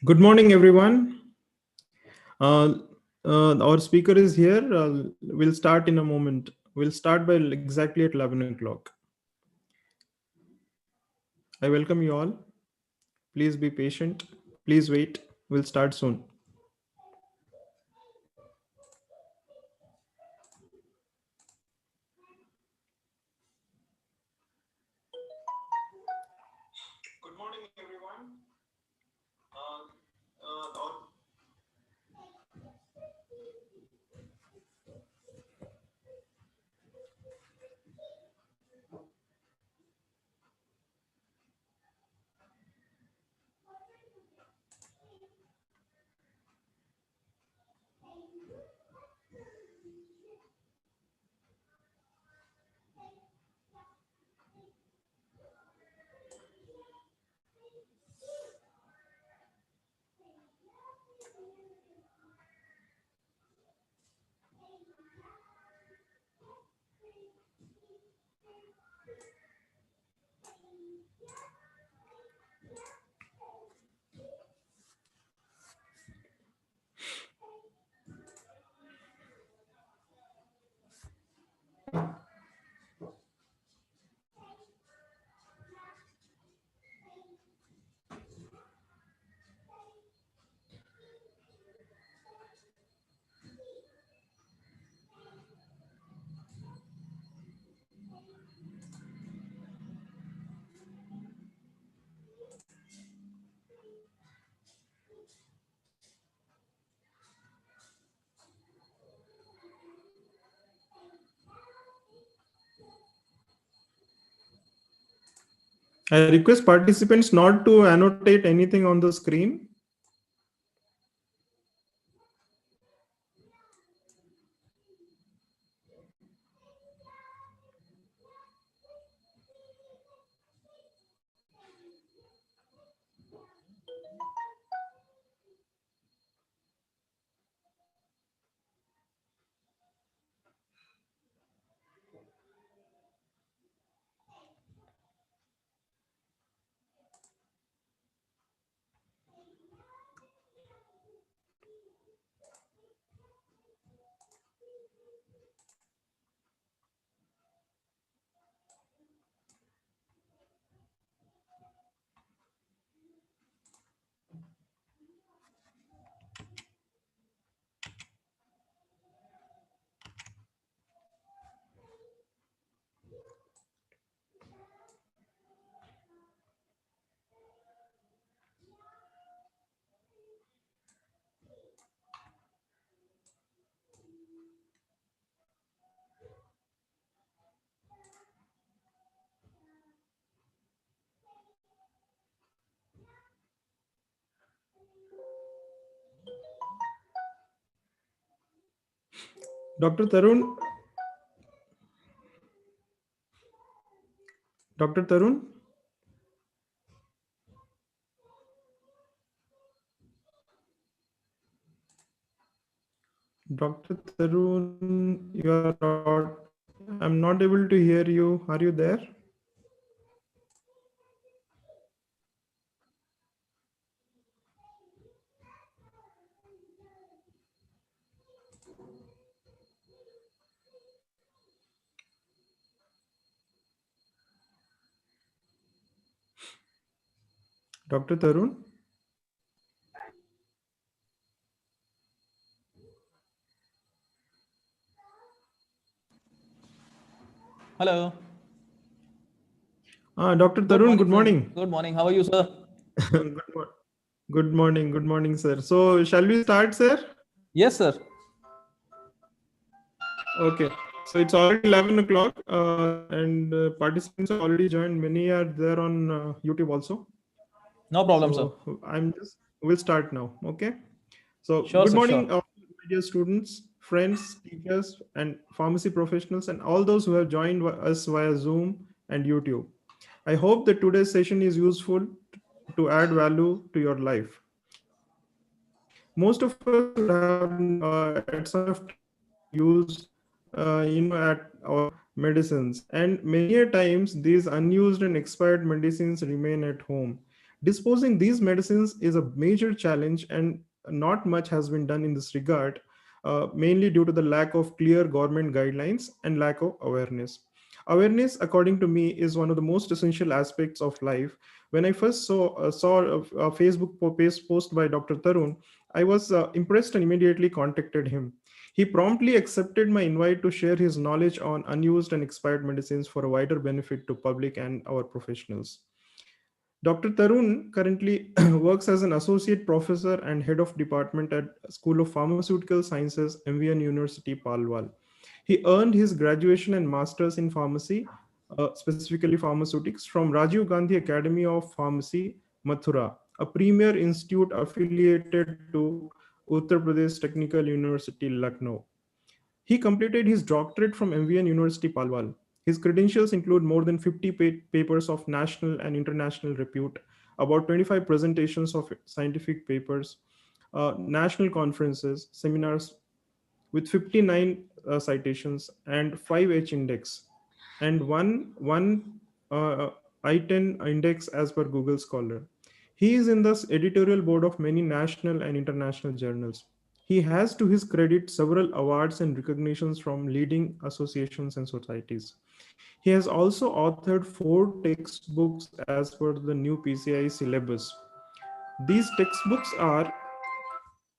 Good morning, everyone. Uh, our speaker is here. We'll start in a moment. We'll start by exactly at 11 o'clock. I welcome you all. Please be patient. Please wait. We'll start soon. Good morning, everyone. Our I request participants not to annotate anything on the screen. Dr. Tarun, Dr. Tarun, Dr. Tarun, I'm not able to hear you. Are you there? Dr. Tarun? Hello. Dr. Good Tarun, morning, good friend. morning. Good morning. How are you, sir? Good, good morning, sir. So, shall we start, sir? Yes, sir. Okay. So, it's already 11 o'clock, and participants have already joined. Many are there on YouTube also. No problem, sir. So, we'll start now. Okay. So, Sure, good sir. Sure. morning, all my dear students, friends, teachers, and pharmacy professionals, and all those who have joined us via Zoom and YouTube. I hope that today's session is useful to add value to your life. Most of us would have at some point of time used at our medicines, and many a times these unused and expired medicines remain at home, Disposing these medicines is a major challenge, and not much has been done in this regard, mainly due to the lack of clear government guidelines and lack of awareness. Awareness, according to me, is one of the most essential aspects of life. When I first saw a Facebook post by Dr. Tarun, I was impressed and immediately contacted him. He promptly accepted my invite to share his knowledge on unused and expired medicines for a wider benefit to public and our professionals. Dr. Tarun currently works as an associate professor and head of department at School of Pharmaceutical Sciences, MVN University, Palwal. He earned his graduation and masters in pharmacy, specifically pharmaceutics, from Rajiv Gandhi Academy of Pharmacy, Mathura, a premier institute affiliated to Uttar Pradesh Technical University, Lucknow. He completed his doctorate from MVN University, Palwal. His credentials include more than 50 papers of national and international repute, about 25 presentations of scientific papers, national conferences, seminars with 59 citations and 5H index, and one I-10 index as per Google Scholar. He is in the editorial board of many national and international journals. He has to his credit several awards and recognitions from leading associations and societies. He has also authored 4 textbooks as per the new PCI syllabus. These textbooks are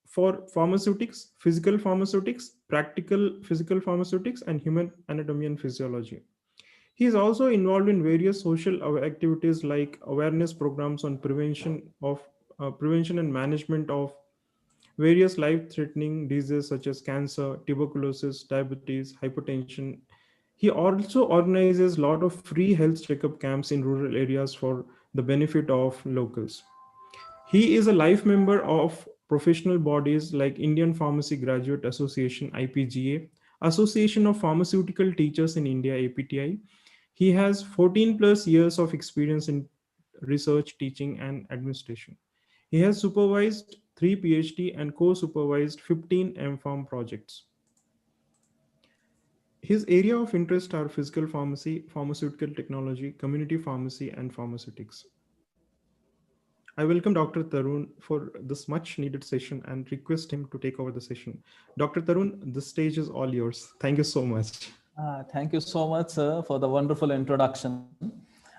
for pharmaceutics, physical pharmaceutics, practical physical pharmaceutics, and human anatomy and physiology. He is also involved in various social activities like awareness programs on prevention and management of various life-threatening diseases such as cancer, tuberculosis, diabetes, hypertension. He also organizes a lot of free health checkup camps in rural areas for the benefit of locals. He is a life member of professional bodies like Indian Pharmacy Graduate Association IPGA, Association of Pharmaceutical Teachers in India APTI. He has 14 plus years of experience in research, teaching, and administration. He has supervised 3 PhD and co-supervised 15 MPharm projects. His area of interest are physical pharmacy, pharmaceutical technology, community pharmacy, and pharmaceutics. I welcome Dr. Tarun for this much needed session and request him to take over the session. Dr. Tarun, the stage is all yours. Thank you so much. Thank you so much, sir, for the wonderful introduction.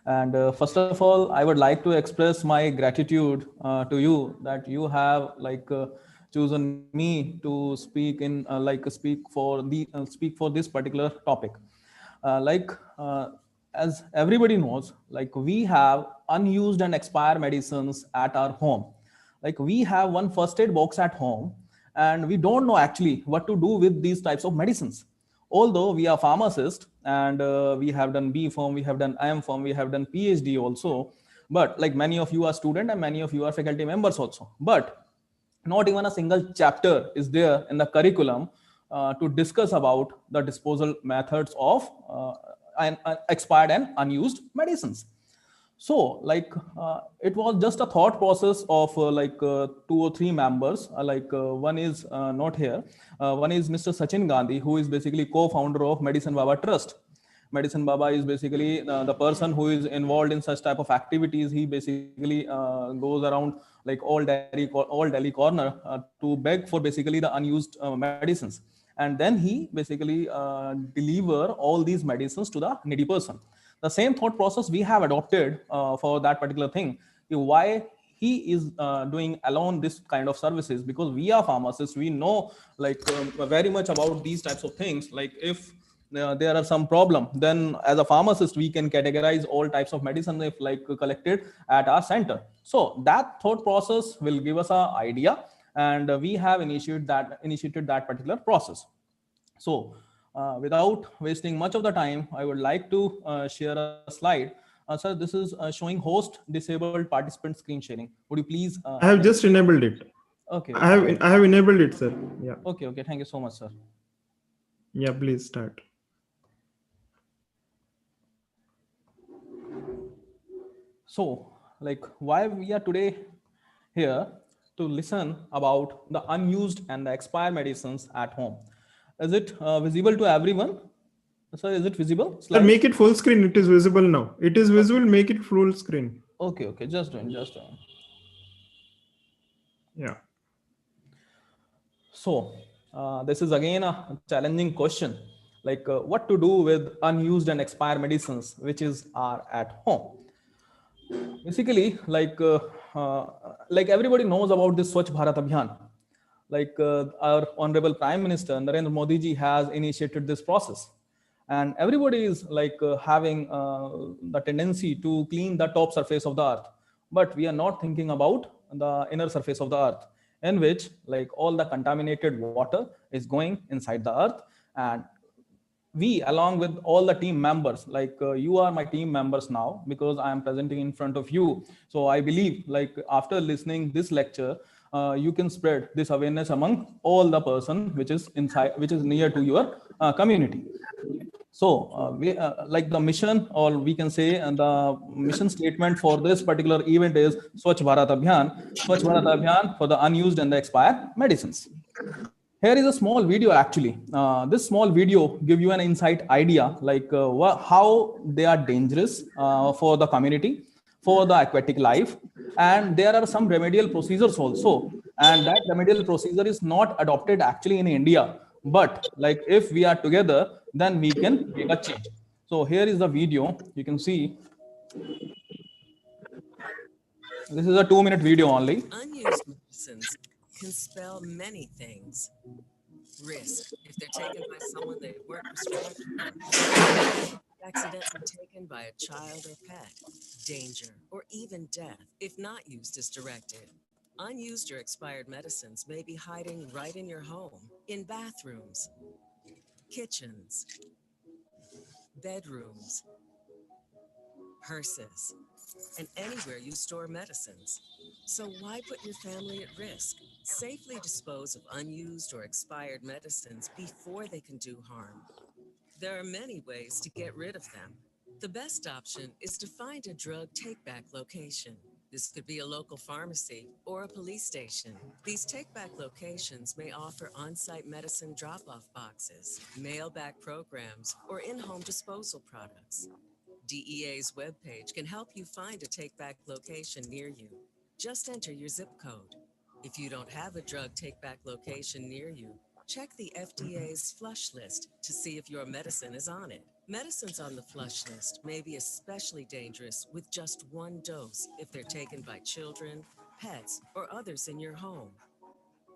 And first of all, I would like to express my gratitude to you that you have chosen me to speak in speak for this particular topic. Uh, like uh, as everybody knows, like we have unused and expired medicines at our home. Like we have one first aid box at home, and we don't know actually what to do with these types of medicines. Although we are pharmacists and we have done B Pharm, we have done IM Pharm, we have done PhD also, but like many of you are student and many of you are faculty members also, but not even a single chapter is there in the curriculum to discuss about the disposal methods of expired and unused medicines. So it was just a thought process of 2 or 3 members. One is not here. One is Mr. Sachin Gandhi, who is basically co-founder of Medicine Baba Trust. Medicine Baba is basically the person who is involved in such type of activities. He basically goes around like all Delhi corner to beg for basically the unused medicines, and then he basically deliver all these medicines to the needy person. The same thought process we have adopted for that particular thing. Why he is doing alone this kind of services? Because we are pharmacists, we know very much about these types of things. Like if there are some problem, then as a pharmacist we can categorize all types of medicine if like collected at our center. So that thought process will give us an idea, and we have initiated that particular process. So without wasting much of the time, I would like to share a slide. Sir, this is showing host disabled participant screen sharing. Would you please I have just enabled it. okay, I okay, have thank I have enabled it, sir. Yeah. okay, thank you so much, sir. Yeah, please start. So, like, why we are today here to listen about the unused and the expired medicines at home. Is it visible to everyone? Sir, is it visible? Sir, Slide? make it full screen. It is visible now. It is visible. Make it full screen. Okay, okay, just doing, just doing. Yeah. So, this is again a challenging question, like what to do with unused and expired medicines, which is are at home. Basically, like everybody knows about this Swachh Bharat Abhiyan. Like our honorable Prime Minister Narendra Modi ji has initiated this process, and everybody is like having the tendency to clean the top surface of the earth, but we are not thinking about the inner surface of the earth, in which like all the contaminated water is going inside the earth. And we, along with all the team members, like you are my team members now because I am presenting in front of you. So I believe like after listening this lecture, you can spread this awareness among all the person which is inside, which is near to your community. So like the mission, or we can say the mission statement for this particular event is Swachh Bharat Abhiyan, Swachh Bharat Abhiyan for the unused and the expired medicines. Here is a small video actually. This small video give you an insight idea like how they are dangerous for the community, for the aquatic life, and there are some remedial procedures also. And that remedial procedure is not adopted actually in India, but like if we are together, then we can make a change. So here is the video. You can see this is a 2-minute video only. Unused medicines can spell many things. Risk if they're taken by someone they weren't prescribed for. Accidentally taken by a child or pet. Danger or even death if not used as directed. Unused or expired medicines may be hiding right in your home, in bathrooms, kitchens, bedrooms, purses, and anywhere you store medicines. So why put your family at risk? Safely dispose of unused or expired medicines before they can do harm. There are many ways to get rid of them. The best option is to find a drug take-back location. This could be a local pharmacy or a police station. These take-back locations may offer on-site medicine drop-off boxes, mail-back programs, or in-home disposal products. DEA's webpage can help you find a take-back location near you. Just enter your zip code. If you don't have a drug take-back location near you, check the FDA's flush list to see if your medicine is on it. Medicines on the flush list may be especially dangerous with just one dose if they're taken by children, pets, or others in your home.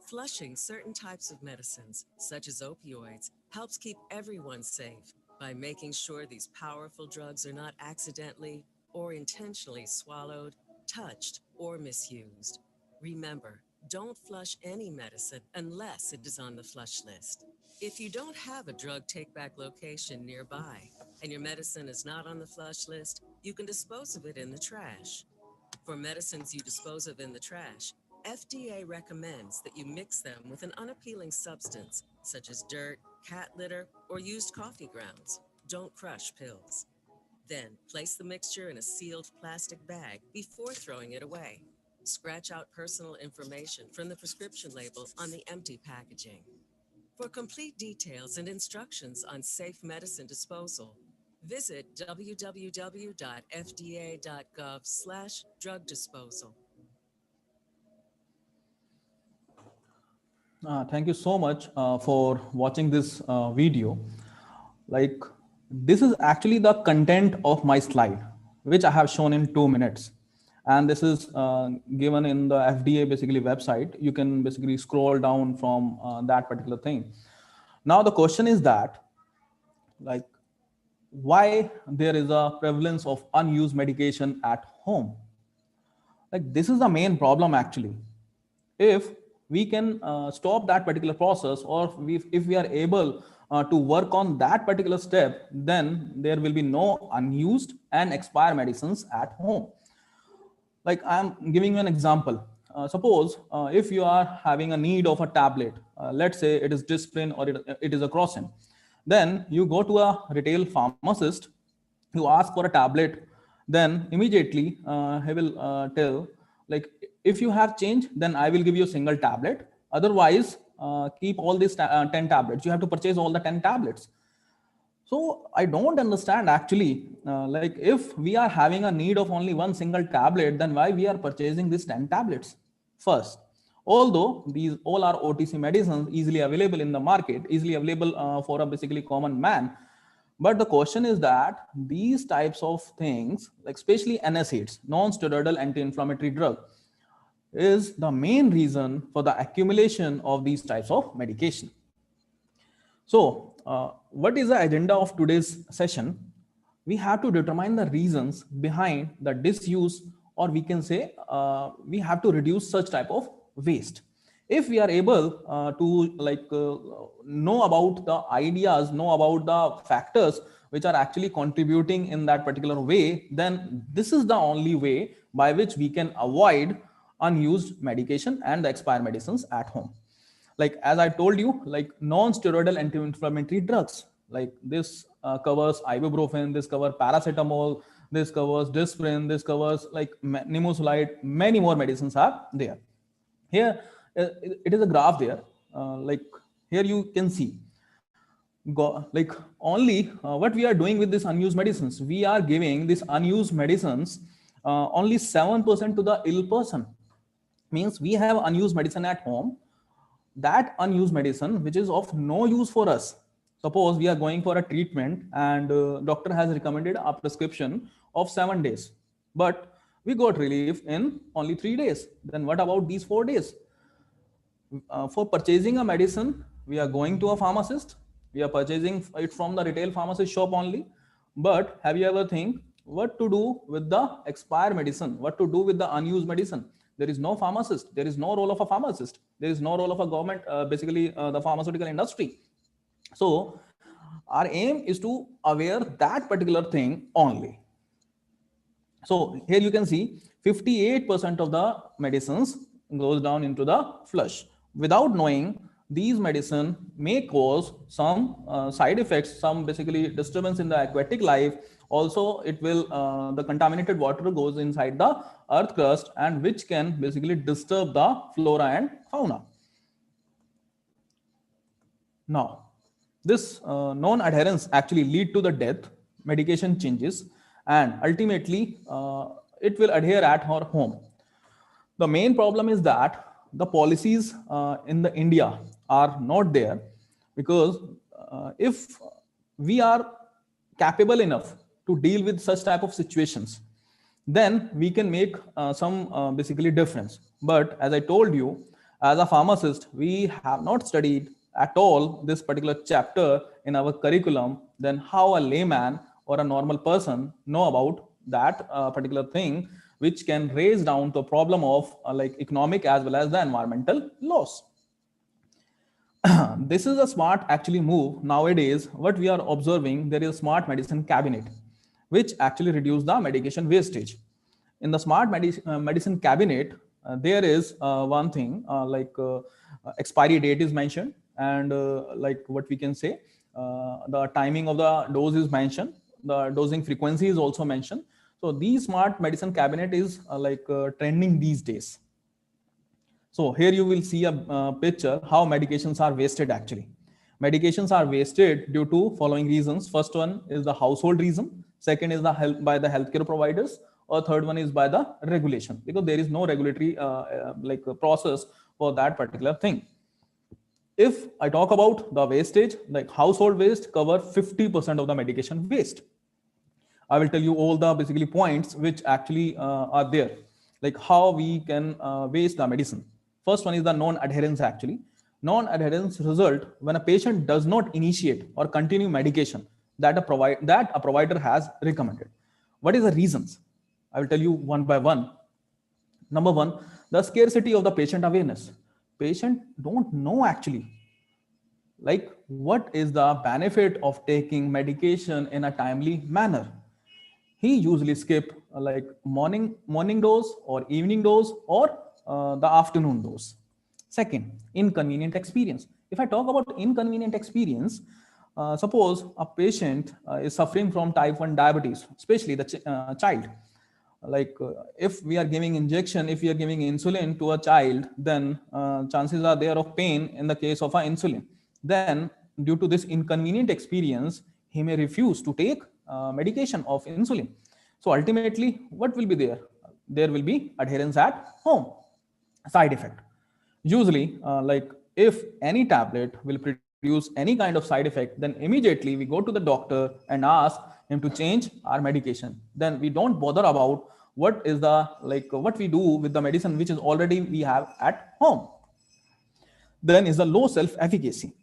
Flushing certain types of medicines, such as opioids, helps keep everyone safe by making sure these powerful drugs are not accidentally or intentionally swallowed, touched, or misused. Remember, don't flush any medicine unless it is on the flush list. If you don't have a drug take-back location nearby and your medicine is not on the flush list, you can dispose of it in the trash. For medicines you dispose of in the trash, FDA recommends that you mix them with an unappealing substance, such as dirt, cat litter, or used coffee grounds. Don't crush pills. Then, place the mixture in a sealed plastic bag before throwing it away. Scratch out personal information from the prescription label on the empty packaging. For complete details and instructions on safe medicine disposal, visit www.fda.gov/drug disposal. Thank you so much for watching this video. Like this is actually the content of my slide, which I have shown in 2 minutes. And this is given in the FDA basically website. You can basically scroll down from that particular thing. Now the question is that like why there is a prevalence of unused medication at home. Like this is the main problem actually. If we can stop that particular process, or if we are able to work on that particular step, then there will be no unused and expired medicines at home. Like I'm giving you an example. Suppose if you are having a need of a tablet, let's say it is Disprin or it is a Crocin, then you go to a retail pharmacist, you ask for a tablet, then immediately he will tell like if you have change, then I will give you a single tablet, otherwise keep all these 10 tablets, you have to purchase all the 10 tablets. So I don't understand actually. Like if we are having a need of only one single tablet, then why we are purchasing these 10 tablets first? Although these all are OTC medicines easily available in the market, easily available for a basically common man. But the question is that these types of things, like especially NSAIDs, non-steroidal anti-inflammatory drug, is the main reason for the accumulation of these types of medication. So, what is the agenda of today's session? We have to determine the reasons behind the disuse, or we can say we have to reduce such type of waste. If we are able to know about the ideas, know about the factors which are actually contributing in that particular way, then this is the only way by which we can avoid unused medication and the expired medicines at home. Like as I told you, like non-steroidal anti-inflammatory drugs, like this covers ibuprofen, this covers paracetamol, this covers disprin, this covers like nimesulide, many more medicines are there. Here it is a graph there. Like here you can see like only what we are doing with these unused medicines, we are giving these unused medicines only 7% to the ill person. Means we have unused medicine at home, that unused medicine which is of no use for us. Suppose we are going for a treatment and doctor has recommended a prescription of 7 days, but we got relief in only 3 days. Then what about these 4 days? For purchasing a medicine, we are going to a pharmacist, we are purchasing it from the retail pharmacist shop only. But have you ever think what to do with the expired medicine, what to do with the unused medicine? There is no pharmacist, there is no role of a pharmacist, there is no role of a government, basically the pharmaceutical industry. So our aim is to aware that particular thing only. So here you can see 58% of the medicines goes down into the flush. Without knowing, these medicine may cause some side effects, some basically disturbance in the aquatic life. Also, it will the contaminated water goes inside the earth crust, and which can basically disturb the flora and fauna. Now, this non-adherence actually lead to the death, medication changes, and ultimately it will adhere at her home. The main problem is that the policies in the India are not there, because if we are capable enough to deal with such type of situations, then we can make some basically difference. But as I told you, as a pharmacist, we have not studied at all this particular chapter in our curriculum. Then how a layman or a normal person know about that particular thing, which can raise down the problem of like economic as well as the environmental loss. This is a smart actually move nowadays. What we are observing, there is a smart medicine cabinet which actually reduce the medication wastage. In the smart medicine cabinet, there is one thing expiry date is mentioned, and like what we can say, the timing of the dose is mentioned, the dosing frequency is also mentioned. So these smart medicine cabinet is trending these days. So here you will see a picture how medications are wasted actually. Medications are wasted due to following reasons. First one is the household reason. Second is the help by the healthcare providers. Or third one is by the regulation, because there is no regulatory process for that particular thing. If I talk about the wastage, like household waste cover 50% of the medication waste. I will tell you all the basically points which actually are there, like how we can waste the medicine. First one is the non-adherence actually. Non-adherence result when a patient does not initiate or continue medication that a provider has recommended. What is the reasons? I will tell you one by one. Number one, the scarcity of the patient awareness. Patient don't know actually like what is the benefit of taking medication in a timely manner. He usually skip like morning dose or evening dose or the afternoon dose. Second, inconvenient experience. If I talk about inconvenient experience, suppose a patient is suffering from type 1 diabetes, especially the child. Like if we are giving injection, if we are giving insulin to a child, then chances are there of pain in the case of a insulin. Then due to this inconvenient experience, he may refuse to take medication of insulin. So ultimately, what will be there? There will be adherence at home. Side effect. Usually, like if any tablet will produce any kind of side effect, then immediately we go to the doctor and ask him to change our medication. Then we don't bother about what is the what we do with the medicine which is already we have at home. Then is the low self efficacy.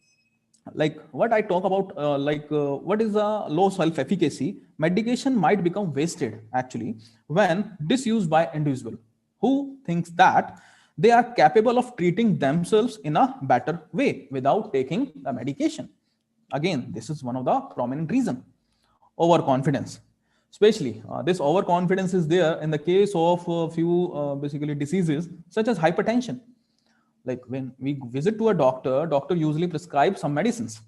Like what I talk about, what is the low self efficacy? Medication might become wasted actually when disused by individual who thinks that they are capable of treating themselves in a better way without taking the medication. Again, this is one of the prominent reason. Overconfidence, especially this overconfidence is there in the case of a few basically diseases such as hypertension. Like when we visit to a doctor usually prescribes some medicines.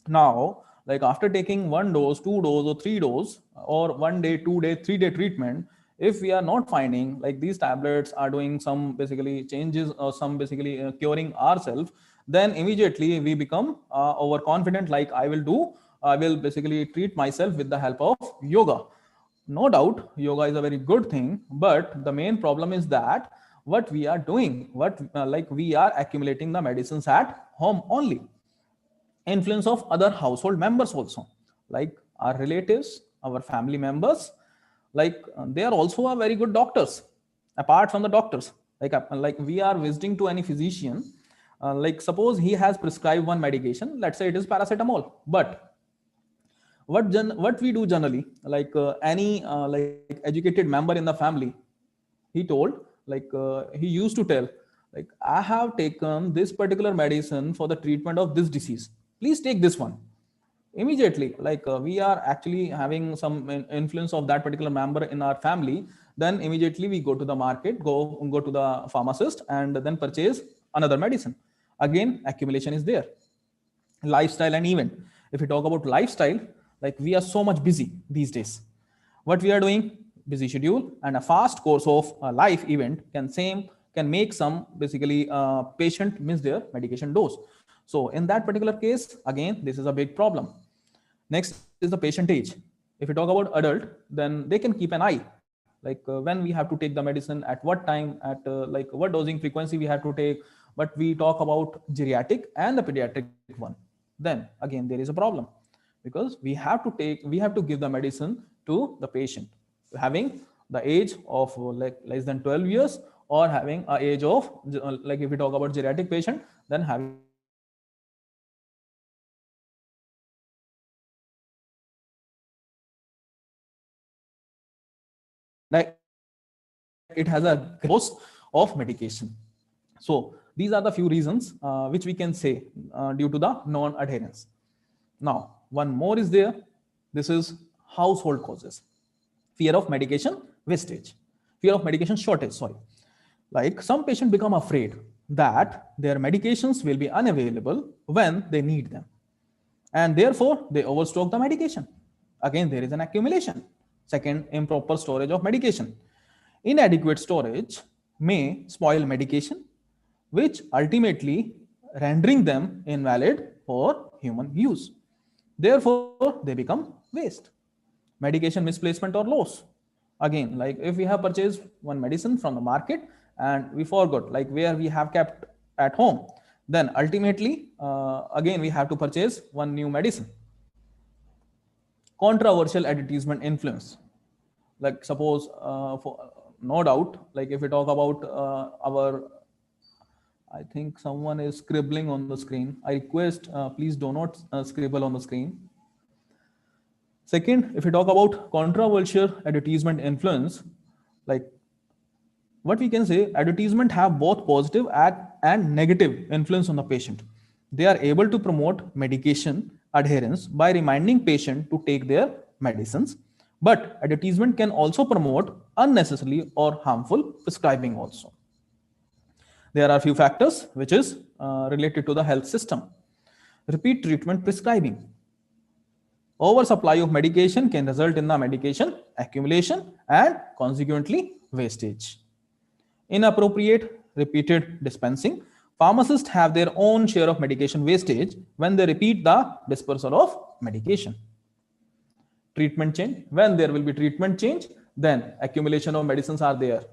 Now, like after taking one dose, two dose, or three dose, or 1 day, 2 day, 3 day treatment, if we are not finding like these tablets are doing some basically changes or some basically curing ourselves, then immediately we become overconfident. Like I will basically treat myself with the help of yoga. No doubt, yoga is a very good thing, but the main problem is that what we are doing, we are accumulating the medicines at home only. Influence of other household members also, like our relatives, our family members, they are also a very good doctors. Apart from the doctors, like we are visiting to any physician, like suppose he has prescribed one medication, let's say it is paracetamol, but what we do generally, any educated member in the family, he told, he used to tell, like I have taken this particular medicine for the treatment of this disease, please take this one. Immediately, we are actually having some influence of that particular member in our family, then immediately we go to the market, go to the pharmacist and then purchase another medicine. Again, accumulation is there. Lifestyle and event. If we talk about lifestyle, like we are so much busy these days. What we are doing, busy schedule and a fast course of life event can make some basically patient miss their medication dose. So in that particular case, again, this is a big problem. Next is the patient age. If we talk about adult, then they can keep an eye, when we have to take the medicine, at what time, at what dosing frequency we have to take. But we talk about geriatric and the pediatric one, then again there is a problem, because we have to give the medicine to the patient having the age of less than 12 years, or having a age of if we talk about geriatric patient, then having a age of 65 years. So this is the basically reason it has a dose of medication. So these are the few reasons which we can say due to the non-adherence. Now, one more is there. This is household causes. Fear of medication wastage, fear of medication shortage, sorry. Like some patients become afraid that their medications will be unavailable when they need them, and therefore they overstock the medication. Again, there is an accumulation. Second, improper storage of medication. Inadequate storage may spoil medication, which ultimately rendering them invalid for human use. Therefore, they become waste. Medication misplacement or loss. Again, like if we have purchased one medicine from the market and we forgot like where we have kept at home, then ultimately again we have to purchase one new medicine. Controversial advertisement influence. Like suppose for no doubt, like if we talk about our, I think someone is scribbling on the screen. I request please do not scribble on the screen. Second, if we talk about controversial advertisement influence, like what we can say, advertisement have both positive and negative influence on the patient. They are able to promote medication adherence by reminding patient to take their medicines, but advertisement can also promote unnecessarily or harmful prescribing also. There are a few factors which is related to the health system. Repeat treatment prescribing. Oversupply of medication can result in the medication accumulation and consequently wastage. Inappropriate repeated dispensing. Pharmacists have their own share of medication wastage when they repeat the dispersal of medication. treatment change. When there will be treatment change, then accumulation of medicines are there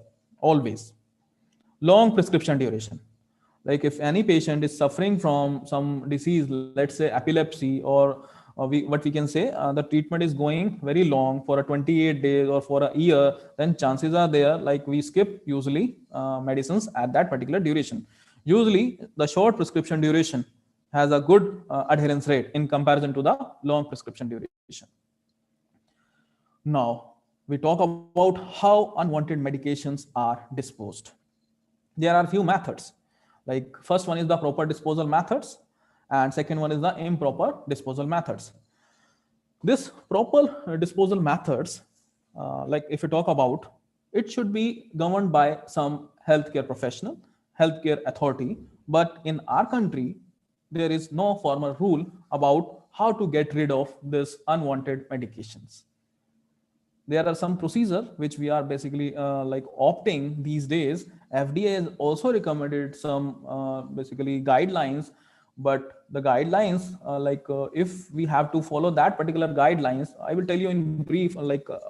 always. Long prescription duration. Like if any patient is suffering from some disease, let's say epilepsy, or what we can say, the treatment is going very long for a 28 days or for a year, then chances are there like we skip usually medicines at that particular duration. Usually the short prescription duration has a good adherence rate in comparison to the long prescription duration. Now we talk about how unwanted medications are disposed. There are few methods. Like first one is the proper disposal methods, and second one is the improper disposal methods. This proper disposal methods, like if you talk about, it should be governed by some healthcare professional, healthcare authority. But in our country, there is no formal rule about how to get rid of this unwanted medications. There are some procedure which we are basically like opting these days. FDA has also recommended some basically guidelines, but the guidelines if we have to follow that particular guidelines, I will tell you in brief,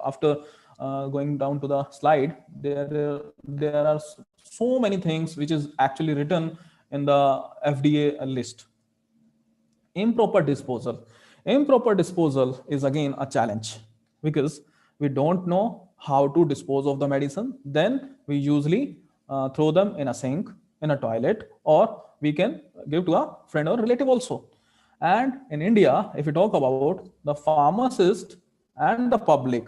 after going down to the slide, there are so many things which is actually written in the FDA list. Improper disposal. Improper disposal is again a challenge because we don't know how to dispose of the medicine. Then we usually throw them in a sink, in a toilet, or we can give to a friend or relative also. And in India, if we talk about, the pharmacist and the public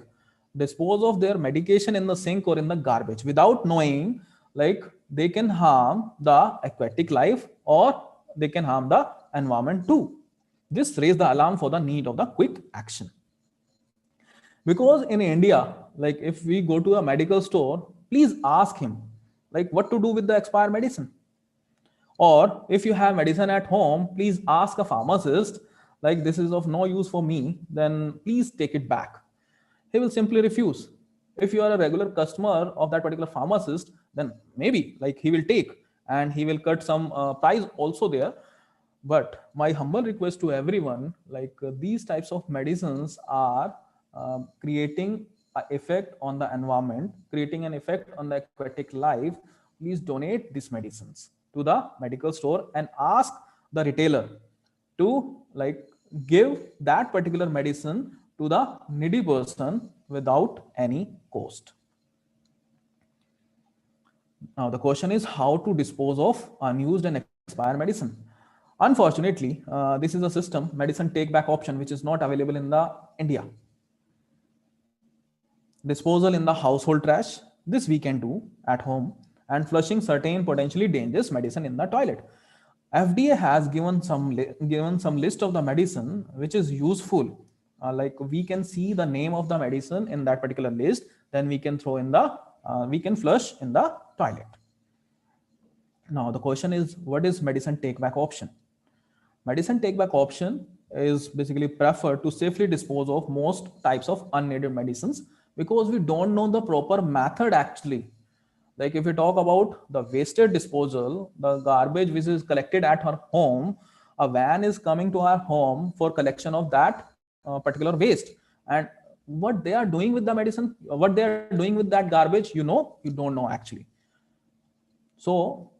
dispose of their medication in the sink or in the garbage without knowing, like they can harm the aquatic life or they can harm the environment too. This raised the alarm for the need of the quick action. Because in India, like if we go to a medical store, please ask him like what to do with the expired medicine. Or if you have medicine at home, please ask a pharmacist like this is of no use for me, then please take it back. He will simply refuse. If you are a regular customer of that particular pharmacist, then maybe like he will take and he will cut some price also there. But my humble request to everyone, these types of medicines are creating an effect on the environment, creating an effect on the aquatic life. Please donate these medicines to the medical store and ask the retailer to give that particular medicine to the needy person without any cost. Now the question is how to dispose of unused and expired medicine. Unfortunately, this is a system, medicine take back option, which is not available in the India. Disposal in the household trash, this we can do at home, and flushing certain potentially dangerous medicine in the toilet. FDA has given some list of the medicine which is useful. Like we can see the name of the medicine in that particular list, then we can throw in the we can flush in the toilet. Now the question is, what is medicine take back option? Medicine take back option is basically preferred to safely dispose of most types of unneeded medicines because we don't know the proper method actually. Like if we talk about the wasted disposal, the garbage which is collected at our home, a van is coming to our home for collection of that particular waste. And what they are doing with the medicine, what they are doing with that garbage, you don't know actually. So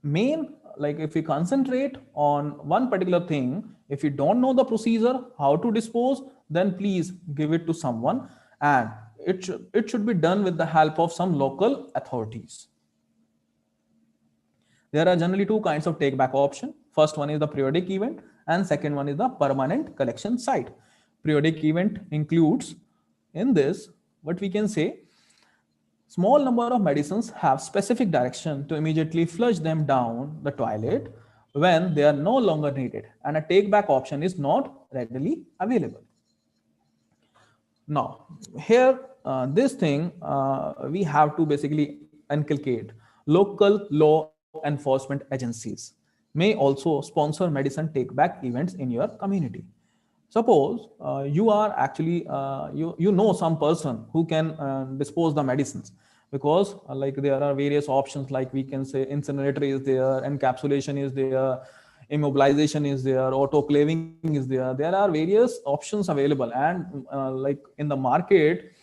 if we concentrate on one particular thing, if you don't know the procedure, how to dispose, then please give it to someone, and it should be done with the help of some local authorities. There are generally two kinds of take back option. First one is the periodic event, and second one is the permanent collection site. Periodic event includes in this what we can say, small number of medicines have specific direction to immediately flush them down the toilet when they are no longer needed, and a take back option is not readily available. Now here this thing we have to basically inculcate. Local law enforcement agencies may also sponsor medicine take back events in your community. Suppose you are actually you know some person who can dispose the medicines, because there are various options, like we can say incinerator is there, encapsulation is there, immobilization is there, autoclaving is there are various options available. And like in the market,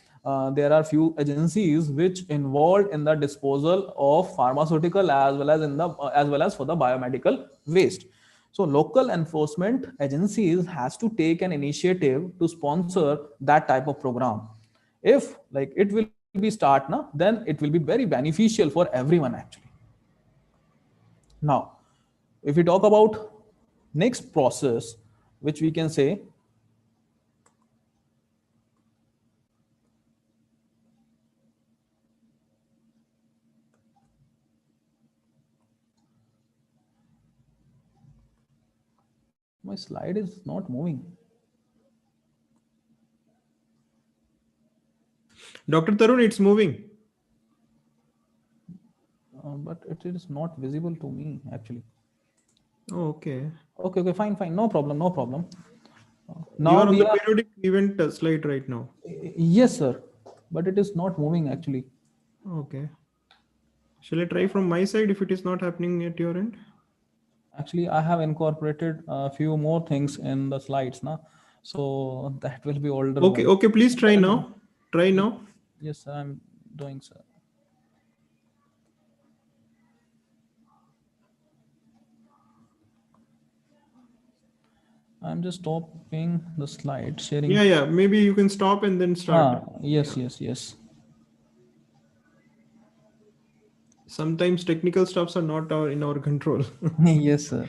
there are few agencies which involved in the disposal of pharmaceutical as well as in the as well as for the biomedical waste. So local enforcement agencies has to take an initiative to sponsor that type of program. If like it will be start now, then it will be very beneficial for everyone actually. Now, if we talk about next process, which we can say, my slide is not moving. Dr. Tarun, it's moving. But it is not visible to me actually. Oh, okay. Okay, fine, no problem, no problem. You Now are on we the are, periodic event slide right now. yes, sir, but it is not moving actually. Okay. Shall I try from my side if it is not happening at your end? Actually, I have incorporated a few more things in the slides now, so that will be older Okay, one. okay, please try Current one. now. Try Ye- now. Yes, I'm doing so. I'm just stopping the slide sharing. Yeah, yeah. Maybe you can stop and then start. Yes, Yeah. yes. Sometimes technical stuffs are not in our control. Yes, sir.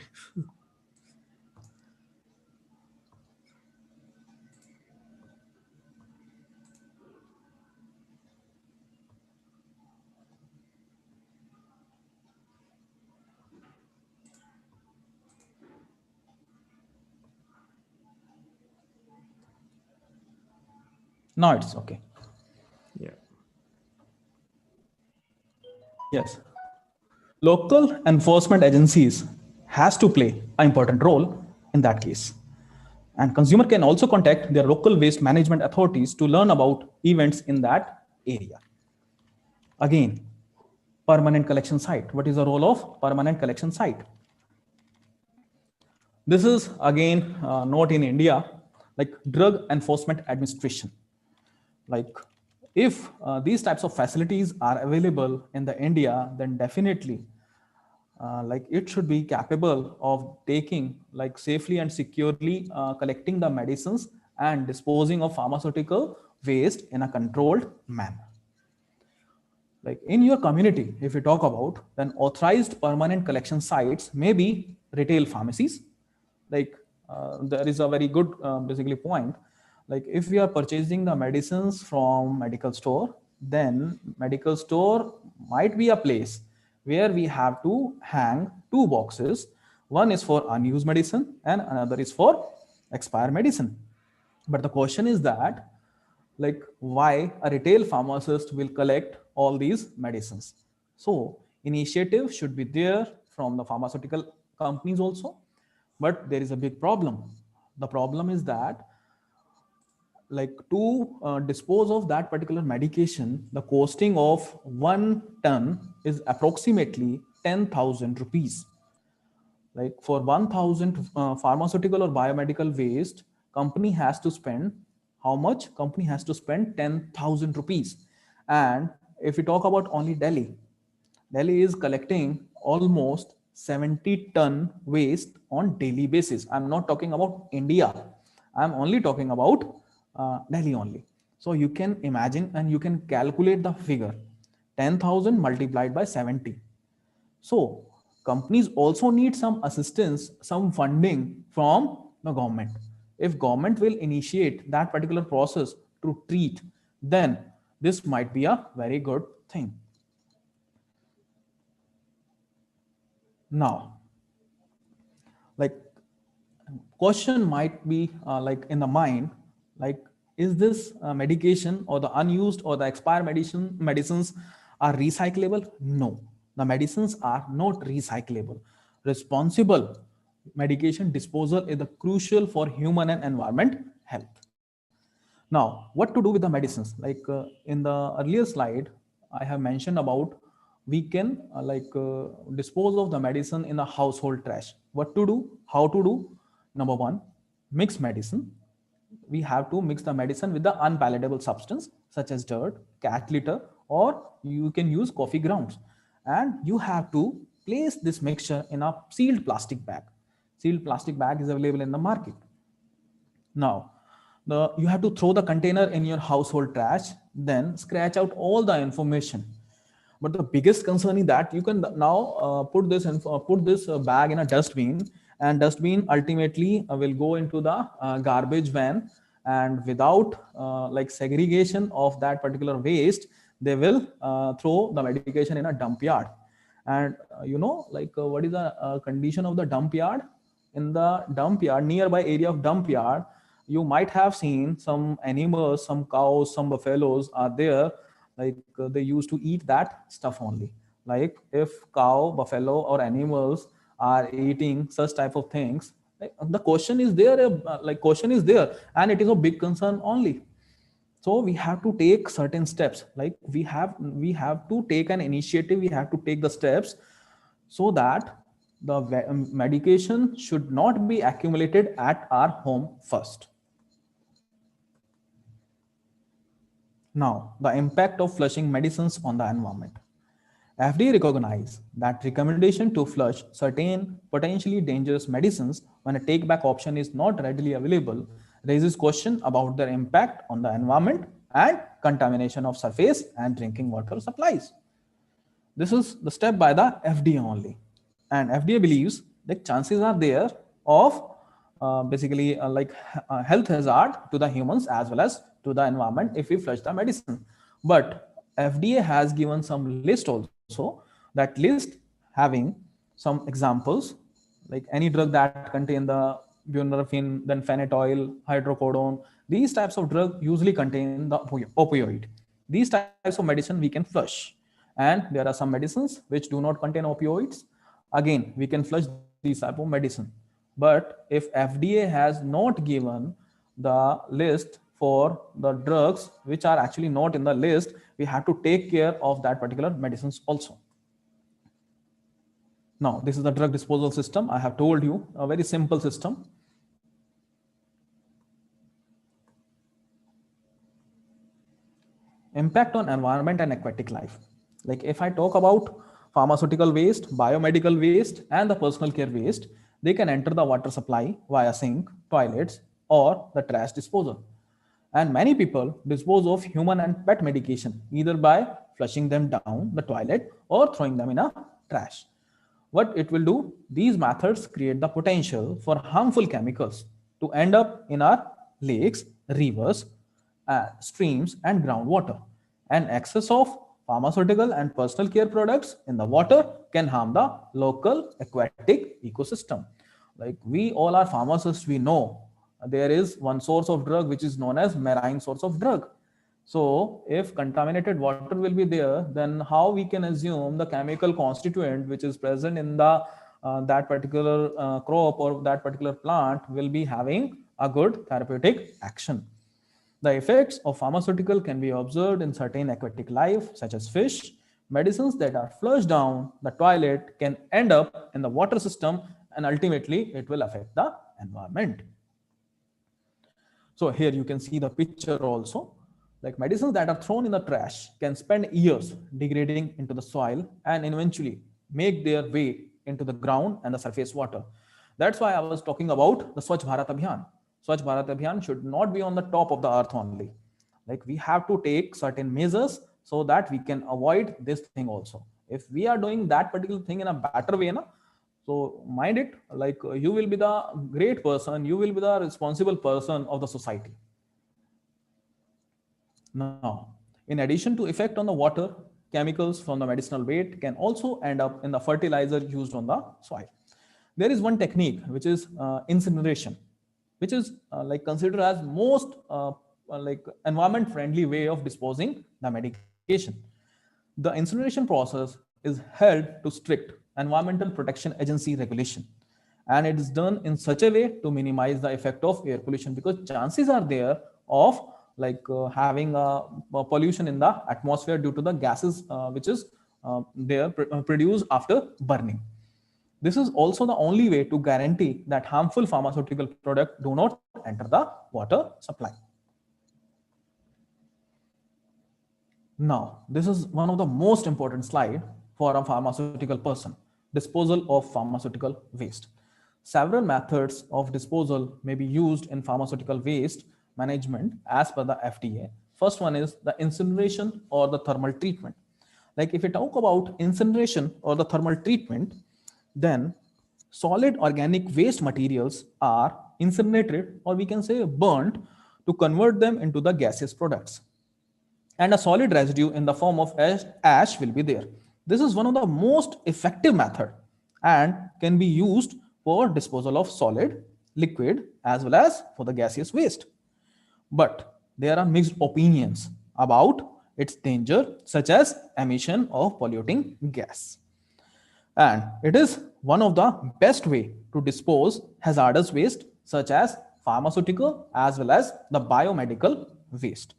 Now it's okay. Yeah. Yes. Local enforcement agencies has to play an important role in that case. And consumer can also contact their local waste management authorities to learn about events in that area. Again, permanent collection site. What is the role of permanent collection site? This is again not in India, like Drug Enforcement Administration. Like if these types of facilities are available in the India, then definitely like it should be capable of taking like safely and securely collecting the medicines and disposing of pharmaceutical waste in a controlled manner. Like in your community, if you talk about, then authorized permanent collection sites may be retail pharmacies. Like there is a very good basically point. Like if we are purchasing the medicines from medical store, then medical store might be a place where we have to hang two boxes. One is for unused medicine and another is for expired medicine. But the question is that, like, why a retail pharmacist will collect all these medicines? So initiative should be there from the pharmaceutical companies also, but there is a big problem. The problem is that, like, to dispose of that particular medication, the costing of 1 ton is approximately 10,000 rupees. Like for 1000 pharmaceutical or biomedical waste, company has to spend how much? Company has to spend 10,000 rupees. And if we talk about only Delhi, Delhi is collecting almost 70-ton waste on daily basis. I'm not talking about India. I'm only talking about Delhi only. So you can imagine and you can calculate the figure, 10,000 multiplied by 70. So companies also need some assistance, some funding from the government. If government will initiate that particular process to treat, then this might be a very good thing. Now, like question might be like in the mind, like is this medication or the unused or the expired medicines are recyclable? No, the medicines are not recyclable. Responsible medication disposal is the crucial for human and environment health. Now, what to do with the medicines? Like in the earlier slide, I have mentioned about we can dispose of the medicine in the household trash. What to do? How to do? Number one, mix medicine. We have to mix the medicine with the unpalatable substance such as dirt, cat litter, or you can use coffee grounds. And you have to place this mixture in a sealed plastic bag. Sealed plastic bag is available in the market. Now, you have to throw the container in your household trash, then scratch out all the information. But the biggest concern is that you can now put this bag in a dustbin, and dustbin ultimately will go into the garbage van, and without segregation of that particular waste, they will throw the medication in a dump yard. And what is the condition of the dump yard? In the dump yard, nearby area of dump yard, you might have seen some animals, some cows, some buffaloes are there. They used to eat that stuff only. Like if cow, buffalo, or animals are eating such type of things, the question is there, question is there, and it is a big concern only. So we have to take certain steps. Like we have to take an initiative. We have to take the steps so that the medication should not be accumulated at our home first. Now, the impact of flushing medicines on the environment. FDA recognized that recommendation to flush certain potentially dangerous medicines when a take-back option is not readily available raises question about their impact on the environment and contamination of surface and drinking water supplies. This is the step by the FDA only. And FDA believes that chances are there of health hazard to the humans as well as to the environment if we flush the medicine. But FDA has given some list also, that list having some examples, like any drug that contain the buprenorphine, then phenytoil, hydrocodone. These types of drug usually contain the opioid. These types of medicine we can flush. And there are some medicines which do not contain opioids. Again, we can flush these type of medicine. But if FDA has not given the list for the drugs which are actually not in the list, we have to take care of that particular medicines also. Now, this is the drug disposal system. I have told you, a very simple system. Impact on environment and aquatic life. Like if I talk about pharmaceutical waste, biomedical waste, and the personal care waste, they can enter the water supply via sink, toilets, or the trash disposal. And many people dispose of human and pet medication either by flushing them down the toilet or throwing them in a trash. What it will do, these methods create the potential for harmful chemicals to end up in our lakes, rivers, streams, and groundwater. And excess of pharmaceutical and personal care products in the water can harm the local aquatic ecosystem. Like we all are pharmacists, we know there is one source of drug which is known as marine source of drug. So if contaminated water will be there, then how we can assume the chemical constituent which is present in the that particular crop or that particular plant will be having a good therapeutic action. The effects of pharmaceutical can be observed in certain aquatic life such as fish. Medicines that are flushed down the toilet can end up in the water system, and ultimately it will affect the environment. So here you can see the picture also. Like medicines that are thrown in the trash can spend years degrading into the soil and eventually make their way into the ground and the surface water. That's why I was talking about the Swachh Bharat Abhiyan. Swachh Bharat Abhiyan should not be on the top of the earth only. Like we have to take certain measures so that we can avoid this thing also. If we are doing that particular thing in a better way, so mind it, like you will be the great person, you will be the responsible person of the society. Now, in addition to effect on the water, chemicals from the medicinal waste can also end up in the fertilizer used on the soil. There is one technique which is incineration, which is considered as most environment friendly way of disposing the medication. The incineration process is held to strict Environmental Protection Agency regulation, and it is done in such a way to minimize the effect of air pollution, because chances are there of having a pollution in the atmosphere due to the gases which is produced after burning. This is also the only way to guarantee that harmful pharmaceutical products do not enter the water supply. Now, this is one of the most important slide for a pharmaceutical person, disposal of pharmaceutical waste. Several methods of disposal may be used in pharmaceutical waste management as per the FDA. First one is the incineration or the thermal treatment. Like if we talk about incineration or the thermal treatment, then solid organic waste materials are incinerated, or we can say burnt, to convert them into the gaseous products, and a solid residue in the form of ash will be there. This is one of the most effective method and can be used for disposal of solid, liquid, as well as for the gaseous waste. But there are mixed opinions about its danger, such as emission of polluting gas. And it is one of the best way to dispose hazardous waste such as pharmaceutical as well as the biomedical waste.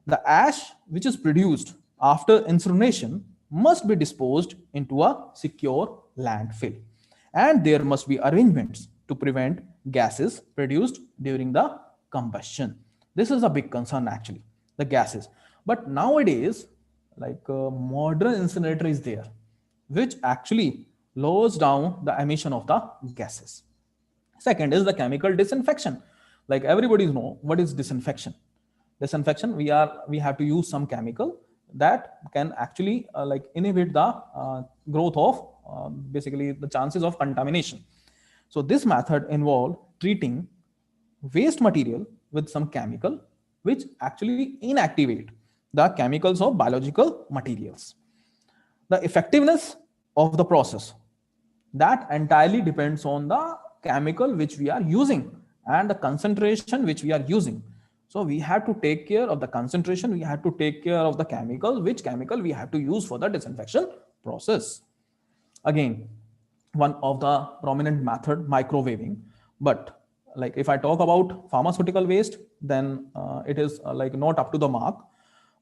The ash which is produced after incineration must be disposed into a secure landfill, and there must be arrangements to prevent gases produced during the combustion. This is a big concern actually, the gases. But nowadays, modern incinerator is there, which actually lowers down the emission of the gases. Second is the chemical disinfection. Like everybody know what is disinfection. Disinfection, we have to use some chemical that can actually inhibit the growth of basically the chances of contamination. So this method involve treating waste material with some chemical which actually inactivate the chemicals of biological materials. The effectiveness of the process, that entirely depends on the chemical which we are using and the concentration which we are using. So we have to take care of the concentration, we have to take care of the chemical, which chemical we have to use for the disinfection process. Again, one of the prominent method, microwaving. But like if I talk about pharmaceutical waste, then it is not up to the mark.